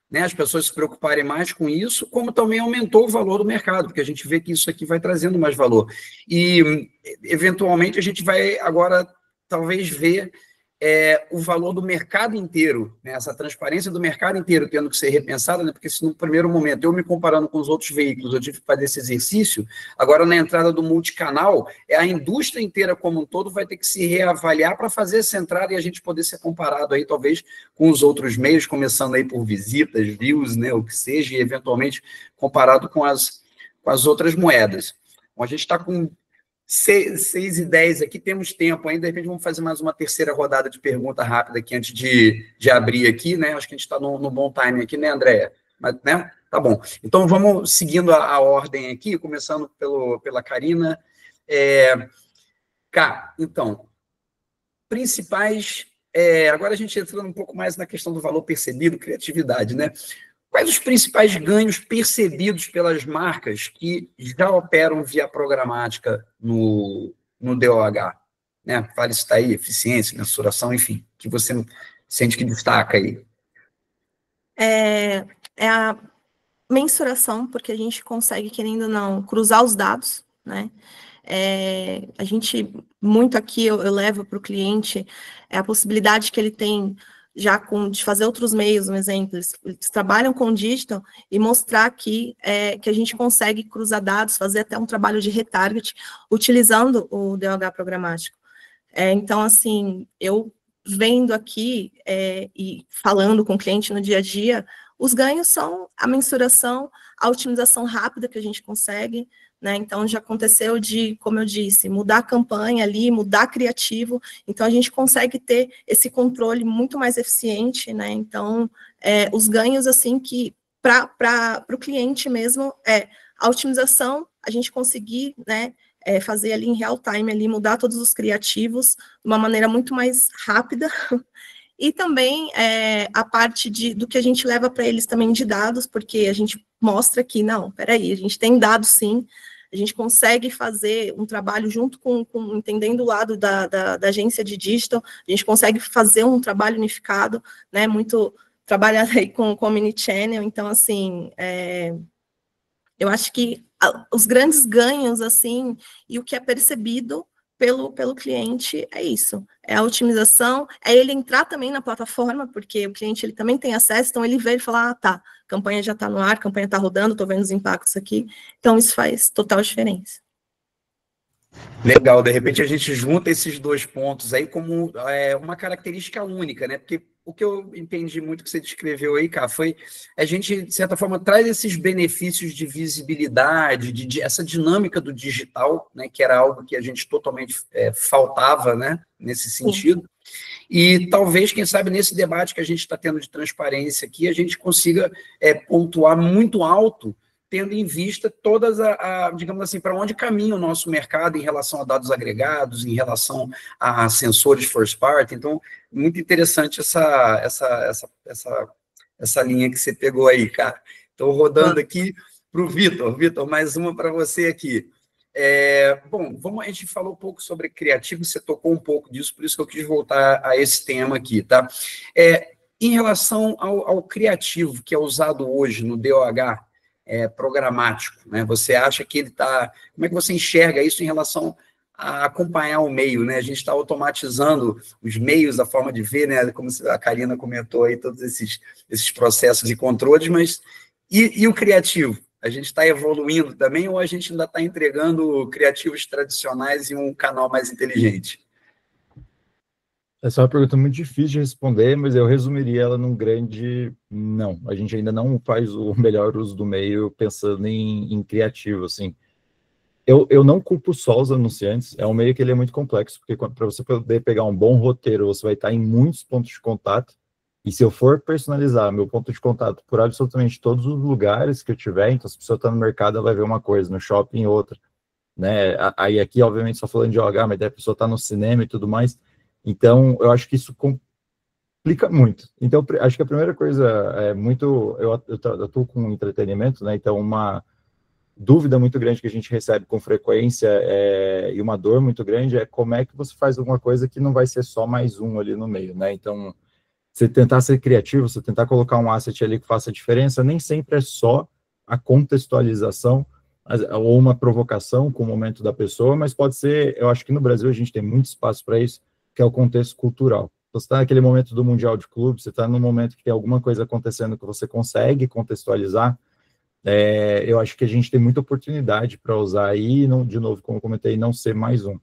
né, as pessoas se preocuparem mais com isso, como também aumentou o valor do mercado, porque a gente vê que isso aqui vai trazendo mais valor. E, eventualmente, a gente vai agora, talvez, ver o valor do mercado inteiro, né? Essa transparência do mercado inteiro tendo que ser repensada, né? Porque se no primeiro momento, eu me comparando com os outros veículos, eu tive que fazer esse exercício, agora na entrada do multicanal, a indústria inteira como um todo vai ter que se reavaliar para fazer essa entrada e a gente poder ser comparado aí, talvez, com os outros meios, começando aí por visitas, views, né? O que seja, e eventualmente comparado com as outras moedas. Bom, a gente está com 6h10 aqui, temos tempo ainda, de repente vamos fazer mais uma terceira rodada de pergunta rápida aqui antes de abrir aqui, né? Acho que a gente está no bom time aqui, né, Andréia? Mas, né? Tá bom. Então vamos seguindo a ordem aqui, começando pela Karina. Então, principais... agora a gente entrando um pouco mais na questão do valor percebido, criatividade, né? Quais os principais ganhos percebidos pelas marcas que já operam via programática no DOH? Né? Fale isso aí, eficiência, mensuração, enfim, que você sente que destaca aí. É a mensuração, porque a gente consegue, querendo ou não, cruzar os dados, né? A gente, muito aqui, eu levo para o cliente a possibilidade que ele tem já de fazer outros meios, um exemplo, eles trabalham com digital e mostrar aqui que a gente consegue cruzar dados, fazer até um trabalho de retarget, utilizando o DOH programático. Então, assim, eu vendo aqui e falando com o cliente no dia a dia, os ganhos são a mensuração, a otimização rápida que a gente consegue, né? Então, já aconteceu de, como eu disse, mudar a campanha ali, mudar criativo. Então, a gente consegue ter esse controle muito mais eficiente, né? Então, os ganhos, assim, que para o cliente mesmo a otimização, a gente conseguir, né, fazer ali em real time, ali, mudar todos os criativos de uma maneira muito mais rápida. E também a parte do que a gente leva para eles também de dados, porque a gente mostra que, não, peraí, a gente tem dados sim, a gente consegue fazer um trabalho junto com entendendo o lado da agência de digital, a gente consegue fazer um trabalho unificado, né, muito trabalhado aí com Omnichannel, então, assim, eu acho que os grandes ganhos, assim, e o que é percebido pelo cliente é isso, é a otimização, é ele entrar também na plataforma, porque o cliente ele também tem acesso, então ele vê e fala, tá, a campanha já está no ar, a campanha está rodando, estou vendo os impactos aqui, então isso faz total diferença. Legal, de repente a gente junta esses dois pontos aí como uma característica única, né? Porque o que eu entendi muito que você descreveu aí, cara, foi a gente, de certa forma, traz esses benefícios de visibilidade, de essa dinâmica do digital, né? Que era algo que a gente totalmente faltava, né? Nesse sentido. Sim. E talvez, quem sabe, nesse debate que a gente está tendo de transparência aqui, a gente consiga pontuar muito alto, tendo em vista todas digamos assim, para onde caminha o nosso mercado em relação a dados agregados, em relação a sensores first party. Então, muito interessante essa linha que você pegou aí, cara. Estou rodando aqui para o Vitor. Vitor, mais uma para você aqui. Bom, a gente falou um pouco sobre criativo, você tocou um pouco disso, por isso que eu quis voltar a esse tema aqui, tá? Em relação ao criativo que é usado hoje no DOH, programático, né? Você acha que ele está... Como é que você enxerga isso em relação a acompanhar o meio, né? A gente está automatizando os meios, a forma de ver, né? Como a Karina comentou aí, todos esses processos e controles, mas e o criativo? A gente está evoluindo também ou a gente ainda está entregando criativos tradicionais em um canal mais inteligente? Essa é uma pergunta muito difícil de responder, mas eu resumiria ela num grande não. A gente ainda não faz o melhor uso do meio pensando em criativo, assim. Eu não culpo só os anunciantes, é um meio que ele é muito complexo, porque para você poder pegar um bom roteiro, você vai estar em muitos pontos de contato, e se eu for personalizar meu ponto de contato por absolutamente todos os lugares que eu tiver, então se a pessoa está no mercado, ela vai ver uma coisa, no shopping outra, né? Aí aqui, obviamente, só falando de OH, mas daí a pessoa está no cinema e tudo mais. Então, eu acho que isso complica muito. Então, acho que a primeira coisa é muito... Eu atuo com entretenimento, né? Então, uma dúvida muito grande que a gente recebe com frequência e uma dor muito grande é como é que você faz alguma coisa que não vai ser só mais um ali no meio, né? Então, você tentar ser criativo, você tentar colocar um asset ali que faça diferença, nem sempre é só a contextualização ou uma provocação com o momento da pessoa, mas pode ser, eu acho que no Brasil a gente tem muito espaço para isso, que é o contexto cultural. Você está naquele momento do Mundial de Clube, você está no momento que tem alguma coisa acontecendo que você consegue contextualizar, eu acho que a gente tem muita oportunidade para usar aí, não, de novo, como eu comentei, não ser mais um.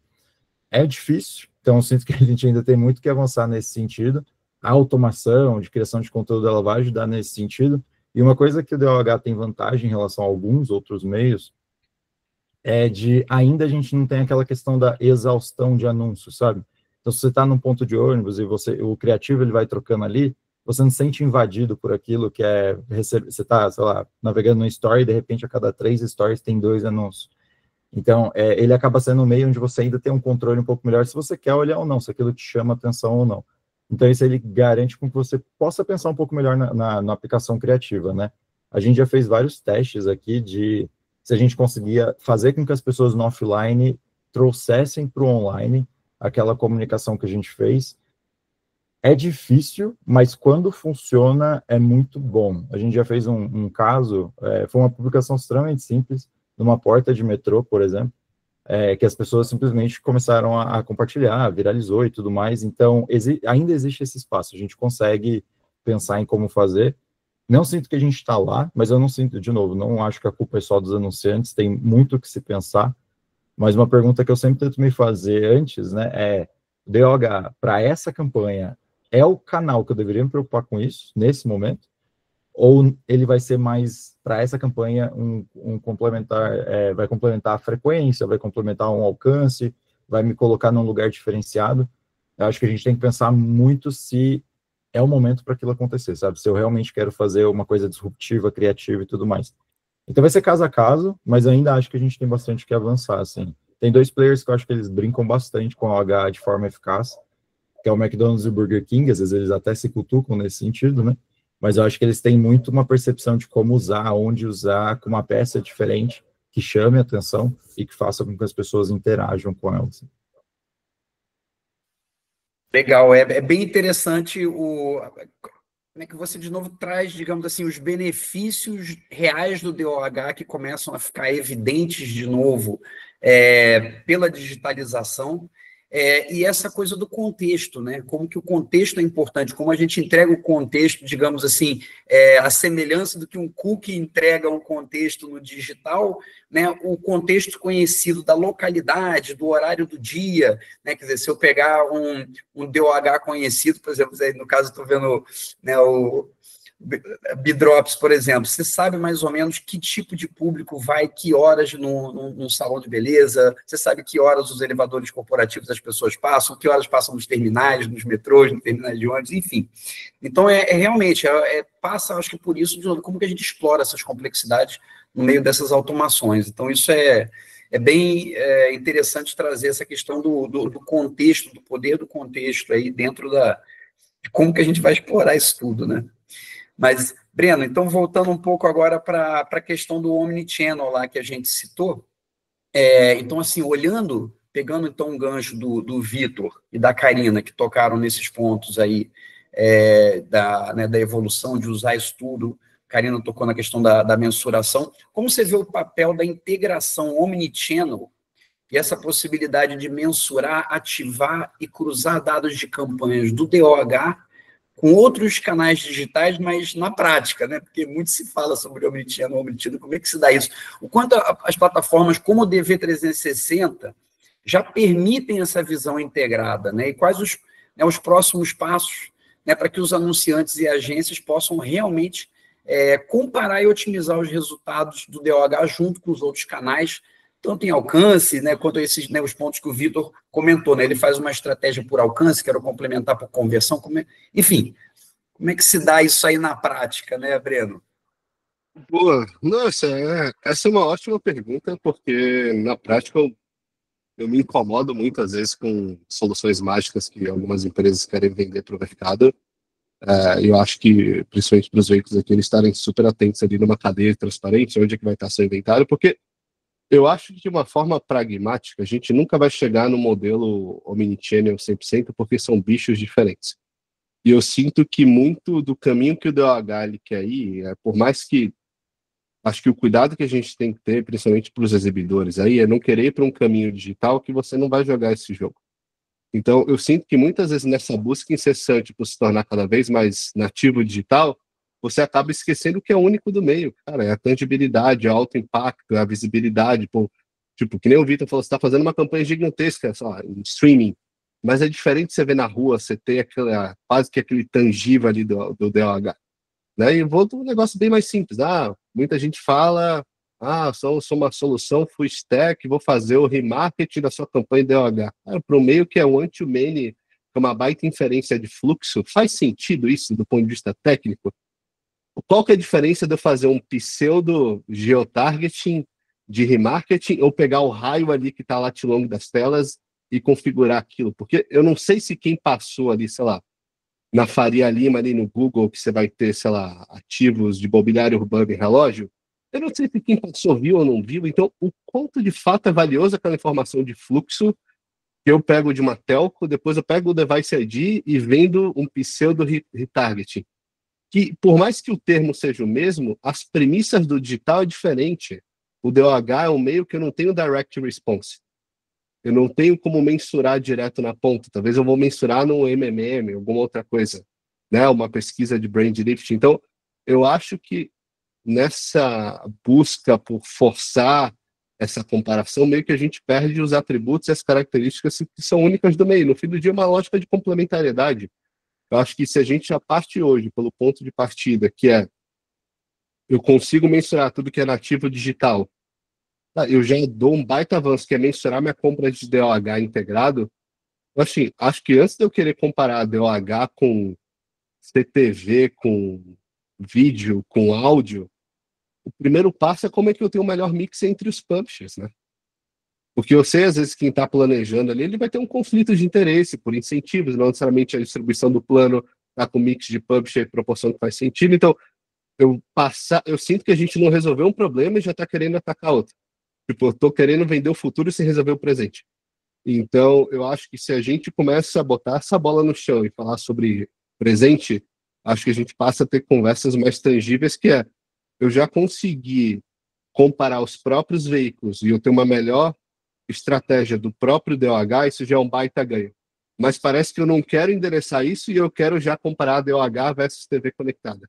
É difícil, então eu sinto que a gente ainda tem muito que avançar nesse sentido. A automação de criação de conteúdo ela vai ajudar nesse sentido. E uma coisa que o DOH tem vantagem em relação a alguns outros meios é de ainda a gente não tem aquela questão da exaustão de anúncios, sabe? Então, se você está num ponto de ônibus e o criativo ele vai trocando ali, você não se sente invadido por aquilo que você está, sei lá, navegando no story e de repente a cada 3 stories tem 2 anúncios. Então, ele acaba sendo um meio onde você ainda tem um controle um pouco melhor se você quer olhar ou não, se aquilo te chama atenção ou não. Então, isso ele garante com que você possa pensar um pouco melhor na aplicação criativa, né? A gente já fez vários testes aqui de se a gente conseguia fazer com que as pessoas no offline trouxessem para o online aquela comunicação que a gente fez. É difícil, mas quando funciona, é muito bom. A gente já fez um caso, foi uma publicação extremamente simples, numa porta de metrô, por exemplo, que as pessoas simplesmente começaram a compartilhar, viralizou e tudo mais. Então, ainda existe esse espaço, a gente consegue pensar em como fazer. Não sinto que a gente está lá, mas eu não sinto, de novo, não acho que a culpa é só dos anunciantes, tem muito o que se pensar. Mas uma pergunta que eu sempre tento me fazer antes, né, DOH, para essa campanha, é o canal que eu deveria me preocupar com isso, nesse momento? ou ele vai ser mais, para essa campanha, um complementar, vai complementar a frequência, vai complementar um alcance, vai me colocar num lugar diferenciado. Eu acho que a gente tem que pensar muito se é o momento para aquilo acontecer, sabe? Se eu realmente quero fazer uma coisa disruptiva, criativa e tudo mais. Então vai ser caso a caso, mas ainda acho que a gente tem bastante que avançar, assim. Tem dois players que eu acho que eles brincam bastante com o OH de forma eficaz, que é o McDonald's e o Burger King, às vezes eles até se cutucam nesse sentido, né? Mas eu acho que eles têm muito uma percepção de como usar, onde usar, com uma peça diferente, que chame a atenção e que faça com que as pessoas interajam com elas. Legal, é bem interessante como é que você, de novo, traz, digamos assim, os benefícios reais do DOH que começam a ficar evidentes de novo pela digitalização, e essa coisa do contexto, né? Como que o contexto é importante, como a gente entrega o contexto, digamos assim, a semelhança do que um cookie entrega um contexto no digital, né? O contexto conhecido da localidade, do horário do dia, né? Quer dizer, se eu pegar um DOH conhecido, por exemplo, no caso estou vendo, né, o Bidrops, por exemplo, você sabe mais ou menos que tipo de público vai, que horas num salão de beleza, você sabe que horas os elevadores corporativos as pessoas passam, que horas passam nos terminais, nos metrôs, nos terminais de ônibus, enfim. Então, realmente, passa, acho que por isso, de novo, como que a gente explora essas complexidades no meio dessas automações. Então, isso é bem interessante trazer essa questão do contexto, do poder do contexto aí dentro de como que a gente vai explorar isso tudo, né? Mas, Breno, então voltando um pouco agora para a questão do Omnichannel lá que a gente citou, então, assim, pegando então um gancho do Vitor e da Karina, que tocaram nesses pontos aí da evolução, de usar isso tudo, Karina tocou na questão da mensuração, como você vê o papel da integração Omnichannel e essa possibilidade de mensurar, ativar e cruzar dados de campanhas do DOH com outros canais digitais, mas na prática, né? Porque muito se fala sobre Omnichannel, como é que se dá isso? O quanto as plataformas como o DV360 já permitem essa visão integrada, né? E quais os próximos passos, né, para que os anunciantes e agências possam realmente comparar e otimizar os resultados do DOH junto com os outros canais, tanto em alcance, né, quanto esses, né, os pontos que o Vitor comentou, né, ele faz uma estratégia por alcance, quero complementar por conversão, enfim, como é que se dá isso aí na prática, né, Breno? Boa, nossa, essa é uma ótima pergunta, porque na prática eu me incomodo muitas vezes com soluções mágicas que algumas empresas querem vender para o mercado. Eu acho que, principalmente para os veículos aqui, eles estarem super atentos ali numa cadeia transparente, onde é que vai estar seu inventário, porque eu acho que de uma forma pragmática, a gente nunca vai chegar no modelo Omnichannel 100%, porque são bichos diferentes. E eu sinto que muito do caminho que o DOH ele quer ir, por mais que acho que o cuidado que a gente tem que ter, principalmente para os exibidores, aí é não querer ir para um caminho digital que você não vai jogar esse jogo. Então, eu sinto que muitas vezes nessa busca incessante por se tornar cada vez mais nativo digital, você acaba esquecendo o que é único do meio, cara, é a tangibilidade, o alto impacto, a visibilidade, tipo, que nem o Vitor falou, você está fazendo uma campanha gigantesca, só, em streaming, mas é diferente você ver na rua, você ter quase que aquele tangível ali do DOH, né? E eu vou de um negócio bem mais simples, muita gente fala, sou uma solução full stack, vou fazer o remarketing da sua campanha DOH. Para o meio que é o anti-many, que é uma baita inferência de fluxo, faz sentido isso do ponto de vista técnico? Qual que é a diferença de eu fazer um pseudo geotargeting de remarketing ou pegar o raio ali que está lá ao longo das telas e configurar aquilo? Porque eu não sei se quem passou ali, sei lá, na Faria Lima, ali no Google, que você vai ter, sei lá, ativos de mobiliário urbano e relógio, eu não sei se quem passou viu ou não viu, então o quanto de fato é valioso aquela informação de fluxo que eu pego de uma telco, depois eu pego o device ID e vendo um pseudo retargeting. Que, por mais que o termo seja o mesmo, as premissas do digital é diferente. O DOH é um meio que eu não tenho direct response. Eu não tenho como mensurar direto na ponta. Talvez eu vou mensurar no MMM, alguma outra coisa, né? Uma pesquisa de brand lift. Então, eu acho que nessa busca por forçar essa comparação, meio que a gente perde os atributos e as características que são únicas do meio. No fim do dia, é uma lógica de complementariedade. Eu acho que se a gente já parte hoje pelo ponto de partida, que é eu consigo mensurar tudo que é nativo digital, eu já dou um baita avanço, que é mensurar minha compra de DOH integrado. Assim, acho que antes de eu querer comparar DOH com CTV, com vídeo, com áudio, o primeiro passo é como é que eu tenho o melhor mix entre os publishers, né? Porque eu sei, às vezes, quem está planejando ali, ele vai ter um conflito de interesse por incentivos, não necessariamente a distribuição do plano está com mix de publisher e proporção que faz sentido. Então, eu sinto que a gente não resolveu um problema e já está querendo atacar outro. Tipo, eu estou querendo vender o futuro sem resolver o presente. Então, eu acho que se a gente começa a botar essa bola no chão e falar sobre presente, acho que a gente passa a ter conversas mais tangíveis, que é, eu já consegui comparar os próprios veículos e eu ter uma melhor estratégia do próprio DOH, isso já é um baita ganho. Mas parece que eu não quero endereçar isso e eu quero já comparar DOH versus TV conectada.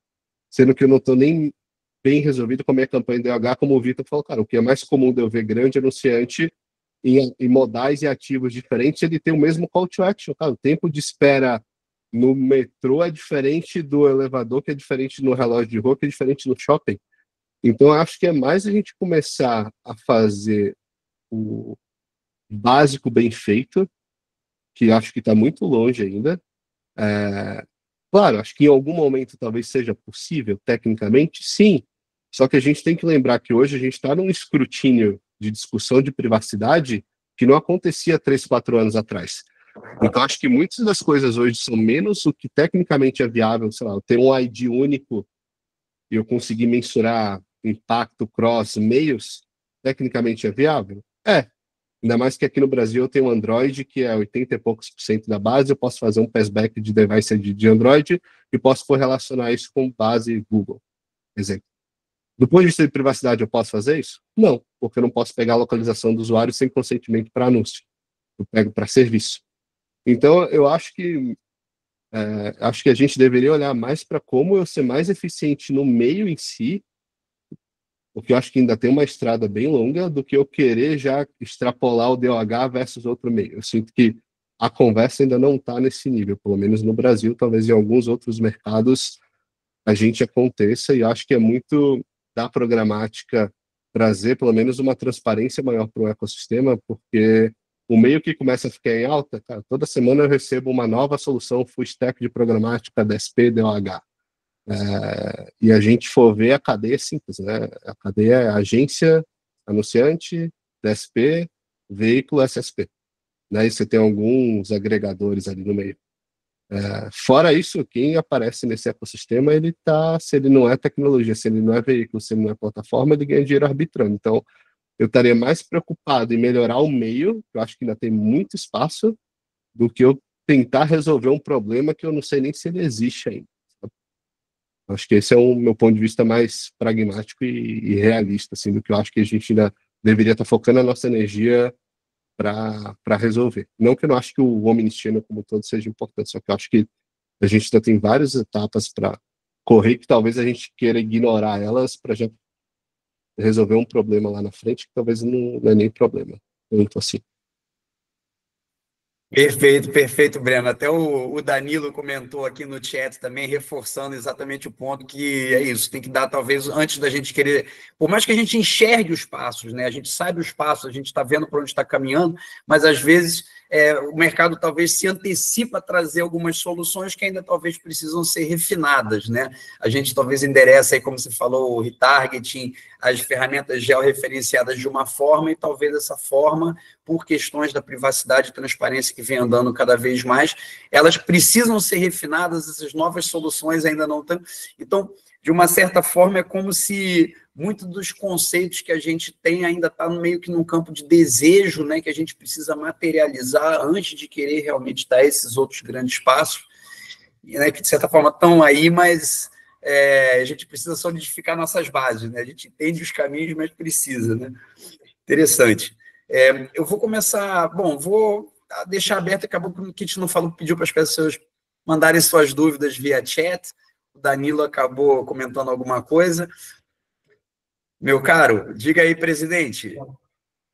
Sendo que eu não estou nem bem resolvido com a minha campanha DOH, como o Vitor falou, cara, o que é mais comum de eu ver grande anunciante em modais e ativos diferentes, ele tem o mesmo call to action. Cara, o tempo de espera no metrô é diferente do elevador, que é diferente no relógio de rua, que é diferente no shopping. Então, eu acho que é mais a gente começar a fazer o básico bem feito, que acho que está muito longe ainda. Claro, acho que em algum momento talvez seja possível, tecnicamente, sim. Só que a gente tem que lembrar que hoje a gente está num escrutínio de discussão de privacidade que não acontecia 3, 4 anos atrás. Então, acho que muitas das coisas hoje são menos o que tecnicamente é viável. Sei lá, eu tenho um ID único e eu conseguir mensurar impacto cross meios, tecnicamente é viável? Ainda mais que aqui no Brasil eu tenho um Android, que é 80 e poucos % da base, eu posso fazer um passback de device de Android e posso correlacionar isso com base Google, exemplo. Do ponto de vista de privacidade, eu posso fazer isso? Não, porque eu não posso pegar a localização do usuário sem consentimento para anúncio. Eu pego para serviço. Então, eu acho que a gente deveria olhar mais para como eu ser mais eficiente no meio em si, porque eu acho que ainda tem uma estrada bem longa do que eu querer já extrapolar o DOH versus outro meio. Eu sinto que a conversa ainda não está nesse nível, pelo menos no Brasil, talvez em alguns outros mercados a gente aconteça, e acho que é muito da programática trazer pelo menos uma transparência maior para o ecossistema, porque o meio que começa a ficar em alta, cara, toda semana eu recebo uma nova solução full stack de programática, DSP, DOH. E a gente for ver a cadeia simples, né? A cadeia é agência, anunciante, DSP, veículo, SSP. Né? E você tem alguns agregadores ali no meio. Fora isso, quem aparece nesse ecossistema, se ele não é tecnologia, se ele não é veículo, se ele não é plataforma, ele ganha dinheiro arbitrando. Então, eu estaria mais preocupado em melhorar o meio, que eu acho que ainda tem muito espaço, do que eu tentar resolver um problema que eu não sei nem se ele existe ainda. Acho que esse é o meu ponto de vista mais pragmático e realista, assim, do que eu acho que a gente ainda deveria estar focando a nossa energia para resolver. Não que eu não acho que o omnichannel como todo seja importante, só que eu acho que a gente ainda tem várias etapas para correr que talvez a gente queira ignorar elas para já resolver um problema lá na frente que talvez não é nem problema. Muito assim. Perfeito, perfeito, Breno. Até o Danilo comentou aqui no chat também, reforçando exatamente o ponto que é isso, tem que dar talvez antes da gente querer, por mais que a gente enxergue os passos, né? A gente sabe os passos, a gente está vendo para onde está caminhando, mas às vezes o mercado talvez se antecipa a trazer algumas soluções que ainda talvez precisam ser refinadas, né? A gente talvez endereça aí, como você falou, o retargeting, as ferramentas georreferenciadas de uma forma e talvez essa forma, por questões da privacidade e transparência que vem andando cada vez mais, elas precisam ser refinadas, essas novas soluções ainda não estão. Então, de uma certa forma, é como se muitos dos conceitos que a gente tem ainda está meio que num campo de desejo, né, que a gente precisa materializar antes de querer realmente dar esses outros grandes passos, né, que de certa forma estão aí, mas a gente precisa solidificar nossas bases, né? A gente entende os caminhos, mas precisa, né? Interessante. Eu vou começar... Bom, vou deixar aberto, acabou que a gente não falou, pediu para as pessoas mandarem suas dúvidas via chat, o Danilo acabou comentando alguma coisa. Meu caro, diga aí, presidente.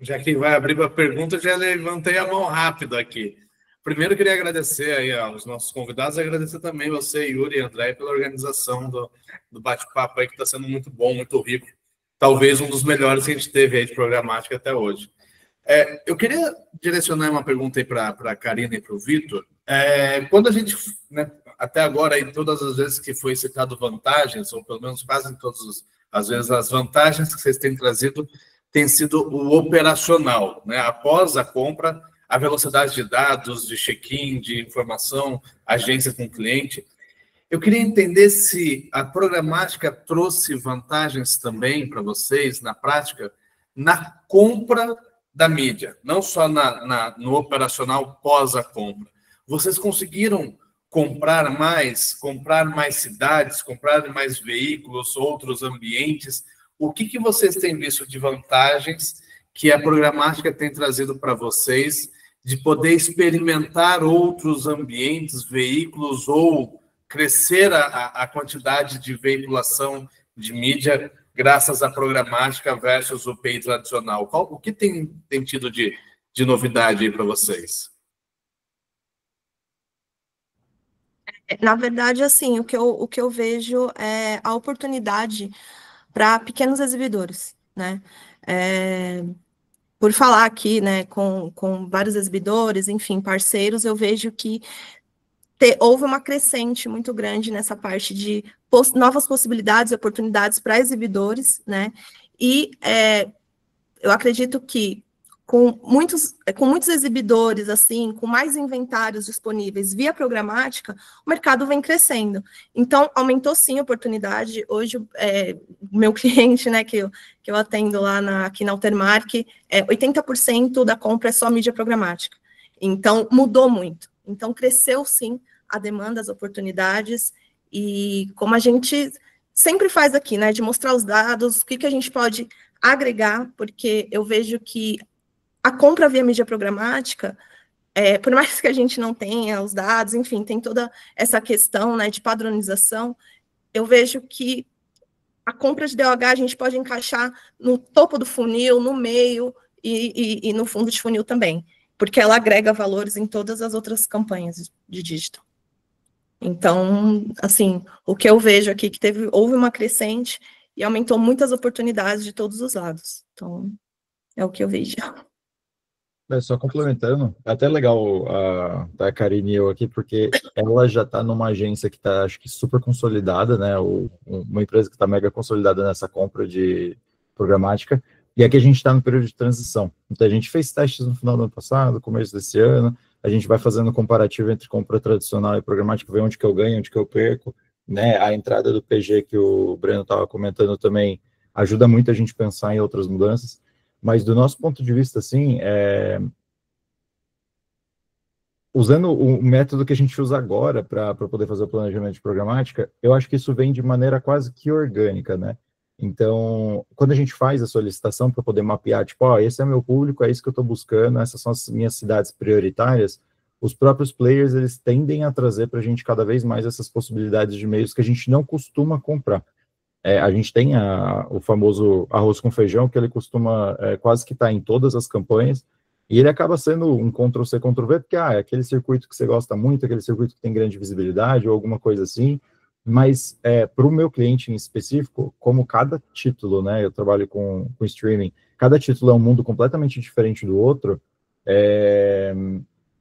Já que vai abrir para pergunta, eu já levantei a mão rápido aqui. Primeiro, eu queria agradecer aí aos nossos convidados, agradecer também você, Yuri e André, pela organização do bate-papo aí, que está sendo muito bom, muito rico. Talvez um dos melhores que a gente teve aí de programática até hoje. Eu queria direcionar uma pergunta aí para a Karina e para o Vitor. Quando a gente, né, até agora, em todas as vezes que foi citado vantagens, ou pelo menos quase em todas as vezes, as vantagens que vocês têm trazido tem sido o operacional, né? Após a compra, a velocidade de dados, de check-in, de informação, agência com cliente. Eu queria entender se a programática trouxe vantagens também para vocês, na prática, na compra da mídia, não só no operacional pós a compra. Vocês conseguiram comprar mais cidades, comprar mais veículos, outros ambientes? O que vocês têm visto de vantagens que a programática tem trazido para vocês de poder experimentar outros ambientes, veículos, ou crescer a quantidade de veiculação de mídia graças à programática versus o PI tradicional? O que tem tido de novidade aí para vocês? Na verdade, assim, o que eu vejo é a oportunidade para pequenos exibidores, né? Por falar aqui, né, com vários exibidores, enfim, parceiros, eu vejo que houve uma crescente muito grande nessa parte de novas possibilidades e oportunidades para exibidores, né? E eu acredito que com muitos exibidores, assim, com mais inventários disponíveis via programática, o mercado vem crescendo. Então, aumentou sim a oportunidade. Hoje, o meu cliente, né, que eu atendo lá aqui na Altermark, 80% da compra é só mídia programática. Então, mudou muito. Então, cresceu sim a demanda, as oportunidades, e como a gente sempre faz aqui, né, de mostrar os dados, o que a gente pode agregar, porque eu vejo que a compra via mídia programática, por mais que a gente não tenha os dados, enfim, tem toda essa questão, né, de padronização, eu vejo que a compra de DOH a gente pode encaixar no topo do funil, no meio e no fundo de funil também, porque ela agrega valores em todas as outras campanhas de digital. Então, assim, o que eu vejo aqui que houve uma crescente e aumentou muitas oportunidades de todos os lados. Então, é o que eu vejo. Só complementando, é até legal a Karine e eu aqui, porque ela já está numa agência que está, acho que, super consolidada, né? Uma empresa que está mega consolidada nessa compra de programática, e aqui a gente está no período de transição. Então, a gente fez testes no final do ano passado, começo desse ano, a gente vai fazendo comparativo entre compra tradicional e programática, ver onde que eu ganho, onde que eu perco, né? A entrada do PG que o Breno estava comentando também ajuda muito a gente pensar em outras mudanças. Mas do nosso ponto de vista, assim, usando o método que a gente usa agora para poder fazer o planejamento de programática, eu acho que isso vem de maneira quase que orgânica, né? Então, quando a gente faz a solicitação para poder mapear, tipo, esse é meu público, é isso que eu estou buscando, essas são as minhas cidades prioritárias, os próprios players, eles tendem a trazer para a gente cada vez mais essas possibilidades de meios que a gente não costuma comprar. A gente tem o famoso arroz com feijão, que ele costuma quase que estar em todas as campanhas, e ele acaba sendo um Ctrl-C, Ctrl-V, porque é aquele circuito que você gosta muito, aquele circuito que tem grande visibilidade, ou alguma coisa assim, mas para o meu cliente em específico, como cada título, né, eu trabalho com streaming, cada título é um mundo completamente diferente do outro,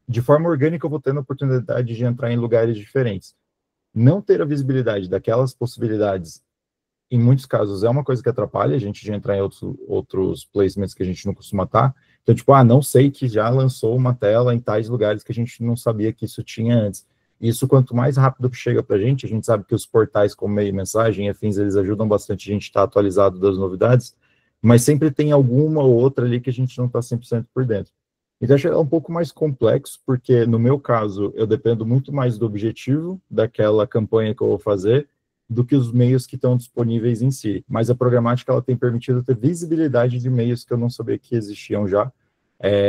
de forma orgânica eu vou tendo a oportunidade de entrar em lugares diferentes. Não ter a visibilidade daquelas possibilidades, em muitos casos, é uma coisa que atrapalha a gente de entrar em outros placements que a gente não costuma estar. Então, tipo, não sei que já lançou uma tela em tais lugares que a gente não sabia que isso tinha antes. Isso, quanto mais rápido chega para a gente sabe que os portais como meio mensagem e afins, eles ajudam bastante a gente estar atualizado das novidades, mas sempre tem alguma ou outra ali que a gente não está 100% por dentro. Então, acho que é um pouco mais complexo, porque, no meu caso, eu dependo muito mais do objetivo daquela campanha que eu vou fazer, do que os meios que estão disponíveis em si. Mas a programática, ela tem permitido ter visibilidade de meios que eu não sabia que existiam já,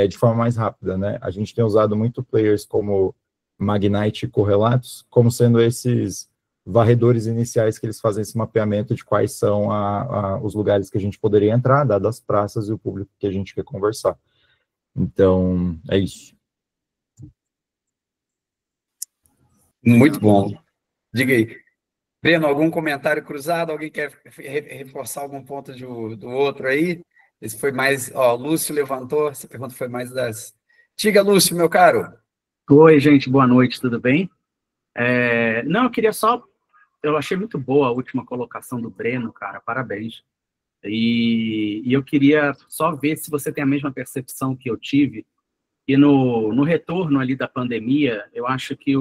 de forma mais rápida, né? A gente tem usado muito players como Magnite e Correlatos, como sendo esses varredores iniciais que eles fazem esse mapeamento de quais são os lugares que a gente poderia entrar, dadas as praças e o público que a gente quer conversar. Então, é isso. Muito bom. Diga aí. Breno, algum comentário cruzado? Alguém quer reforçar algum ponto do outro aí? Esse foi mais... Ó, Lúcio levantou, essa pergunta foi mais das... Diga, Lúcio, meu caro. Oi, gente, boa noite, tudo bem? Não, eu queria só... Eu achei muito boa a última colocação do Breno, cara, parabéns. E eu queria só ver se você tem a mesma percepção que eu tive. E no retorno ali da pandemia, eu acho que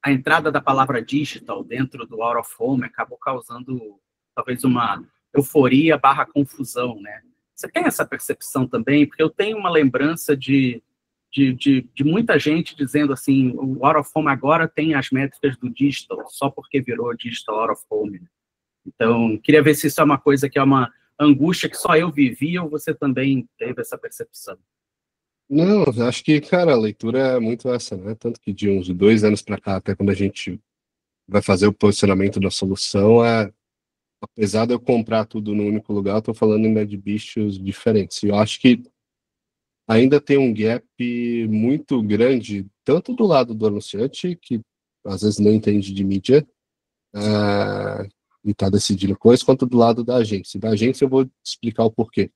a entrada da palavra digital dentro do out of home acabou causando talvez uma euforia barra confusão, né? Você tem essa percepção também? Porque eu tenho uma lembrança de muita gente dizendo assim, o out of home agora tem as métricas do digital, só porque virou digital out of home. Então, queria ver se isso é uma coisa que é uma angústia que só eu vivi ou você também teve essa percepção. Não, acho que, cara, a leitura é muito essa, né? Tanto que de uns 2 anos para cá, até quando a gente vai fazer o posicionamento da solução, apesar de eu comprar tudo no único lugar, eu tô falando ainda de bichos diferentes. E eu acho que ainda tem um gap muito grande, tanto do lado do anunciante, que às vezes não entende de mídia, e está decidindo coisas, quanto do lado da agência. Da agência eu vou explicar o porquê.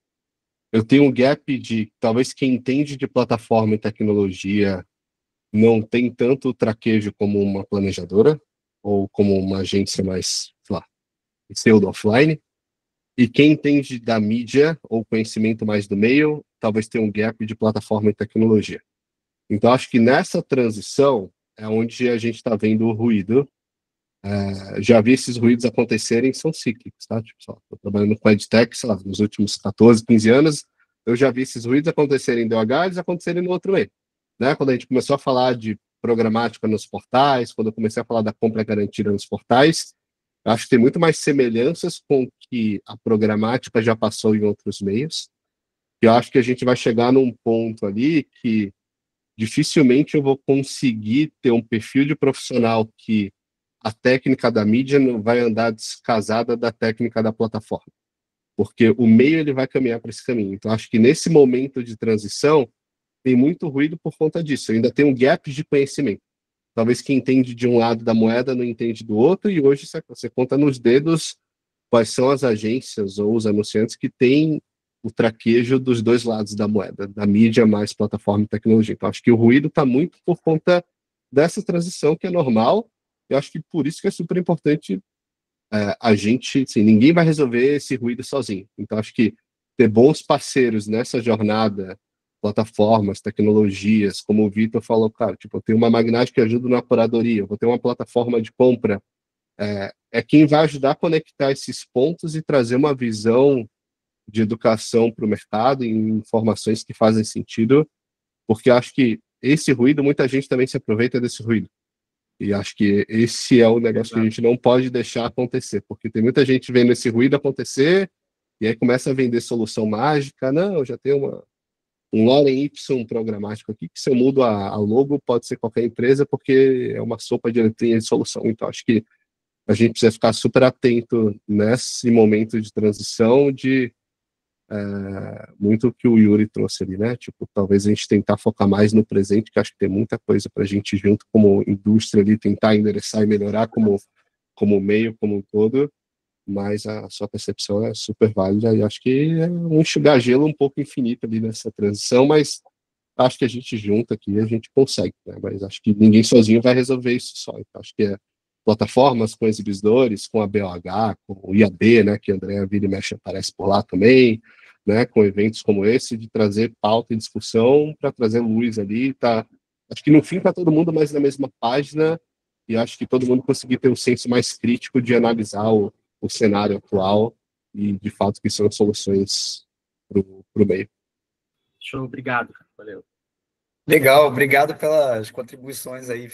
Eu tenho um gap de, talvez quem entende de plataforma e tecnologia não tem tanto traquejo como uma planejadora, ou como uma agência mais, sei lá, pseudo offline, e quem entende da mídia, ou conhecimento mais do meio, talvez tenha um gap de plataforma e tecnologia. Então, acho que nessa transição é onde a gente está vendo o ruído. Já vi esses ruídos acontecerem, são cíclicos, tá? Tipo, estou trabalhando com EdTech, sei lá, nos últimos 14, 15 anos, eu já vi esses ruídos acontecerem em DOH, eles acontecerem no outro meio. Né? Quando a gente começou a falar de programática nos portais, quando eu comecei a falar da compra garantida nos portais, eu acho que tem muito mais semelhanças com o que a programática já passou em outros meios, e eu acho que a gente vai chegar num ponto ali que dificilmente eu vou conseguir ter um perfil de profissional que a técnica da mídia não vai andar descasada da técnica da plataforma, porque o meio ele vai caminhar para esse caminho. Então, acho que nesse momento de transição tem muito ruído por conta disso. Eu ainda tem um gap de conhecimento. Talvez quem entende de um lado da moeda não entende do outro, e hoje você conta nos dedos quais são as agências ou os anunciantes que têm o traquejo dos dois lados da moeda, da mídia mais plataforma e tecnologia. Então, acho que o ruído está muito por conta dessa transição que é normal. Eu acho que por isso que é super importante a gente, assim, ninguém vai resolver esse ruído sozinho. Então, acho que ter bons parceiros nessa jornada, plataformas, tecnologias, como o Vitor falou, cara, tipo, eu tenho uma Magnite que ajuda na curadoria, eu vou ter uma plataforma de compra, quem vai ajudar a conectar esses pontos e trazer uma visão de educação para o mercado, em informações que fazem sentido, porque acho que esse ruído, muita gente também se aproveita desse ruído. E acho que esse é o negócio que a gente não pode deixar acontecer, porque tem muita gente vendo esse ruído acontecer e aí começa a vender solução mágica. Não, já tem um Lorem Ipsum programático aqui, que se eu mudo a logo, pode ser qualquer empresa, porque é uma sopa de letrinha de solução. Então, acho que a gente precisa ficar super atento nesse momento de transição de muito o que o Yuri trouxe ali, né? Tipo, talvez a gente tentar focar mais no presente, que acho que tem muita coisa para a gente junto como indústria ali tentar endereçar e melhorar como meio, como um todo, mas a sua percepção é super válida e acho que é um enxugar gelo um pouco infinito ali nessa transição, mas acho que a gente junta aqui e a gente consegue, né? Mas acho que ninguém sozinho vai resolver isso só. Então, acho que plataformas com exibidores, com a BOH, com o IAD, né, que a Andrea vira e mexe aparece por lá também, né, com eventos como esse, de trazer pauta e discussão para trazer luz ali, tá? Acho que no fim está todo mundo mais na mesma página e acho que todo mundo conseguir ter um senso mais crítico de analisar o cenário atual e, de fato, que são soluções para o meio. Show, obrigado, valeu. Legal, obrigado pelas contribuições aí.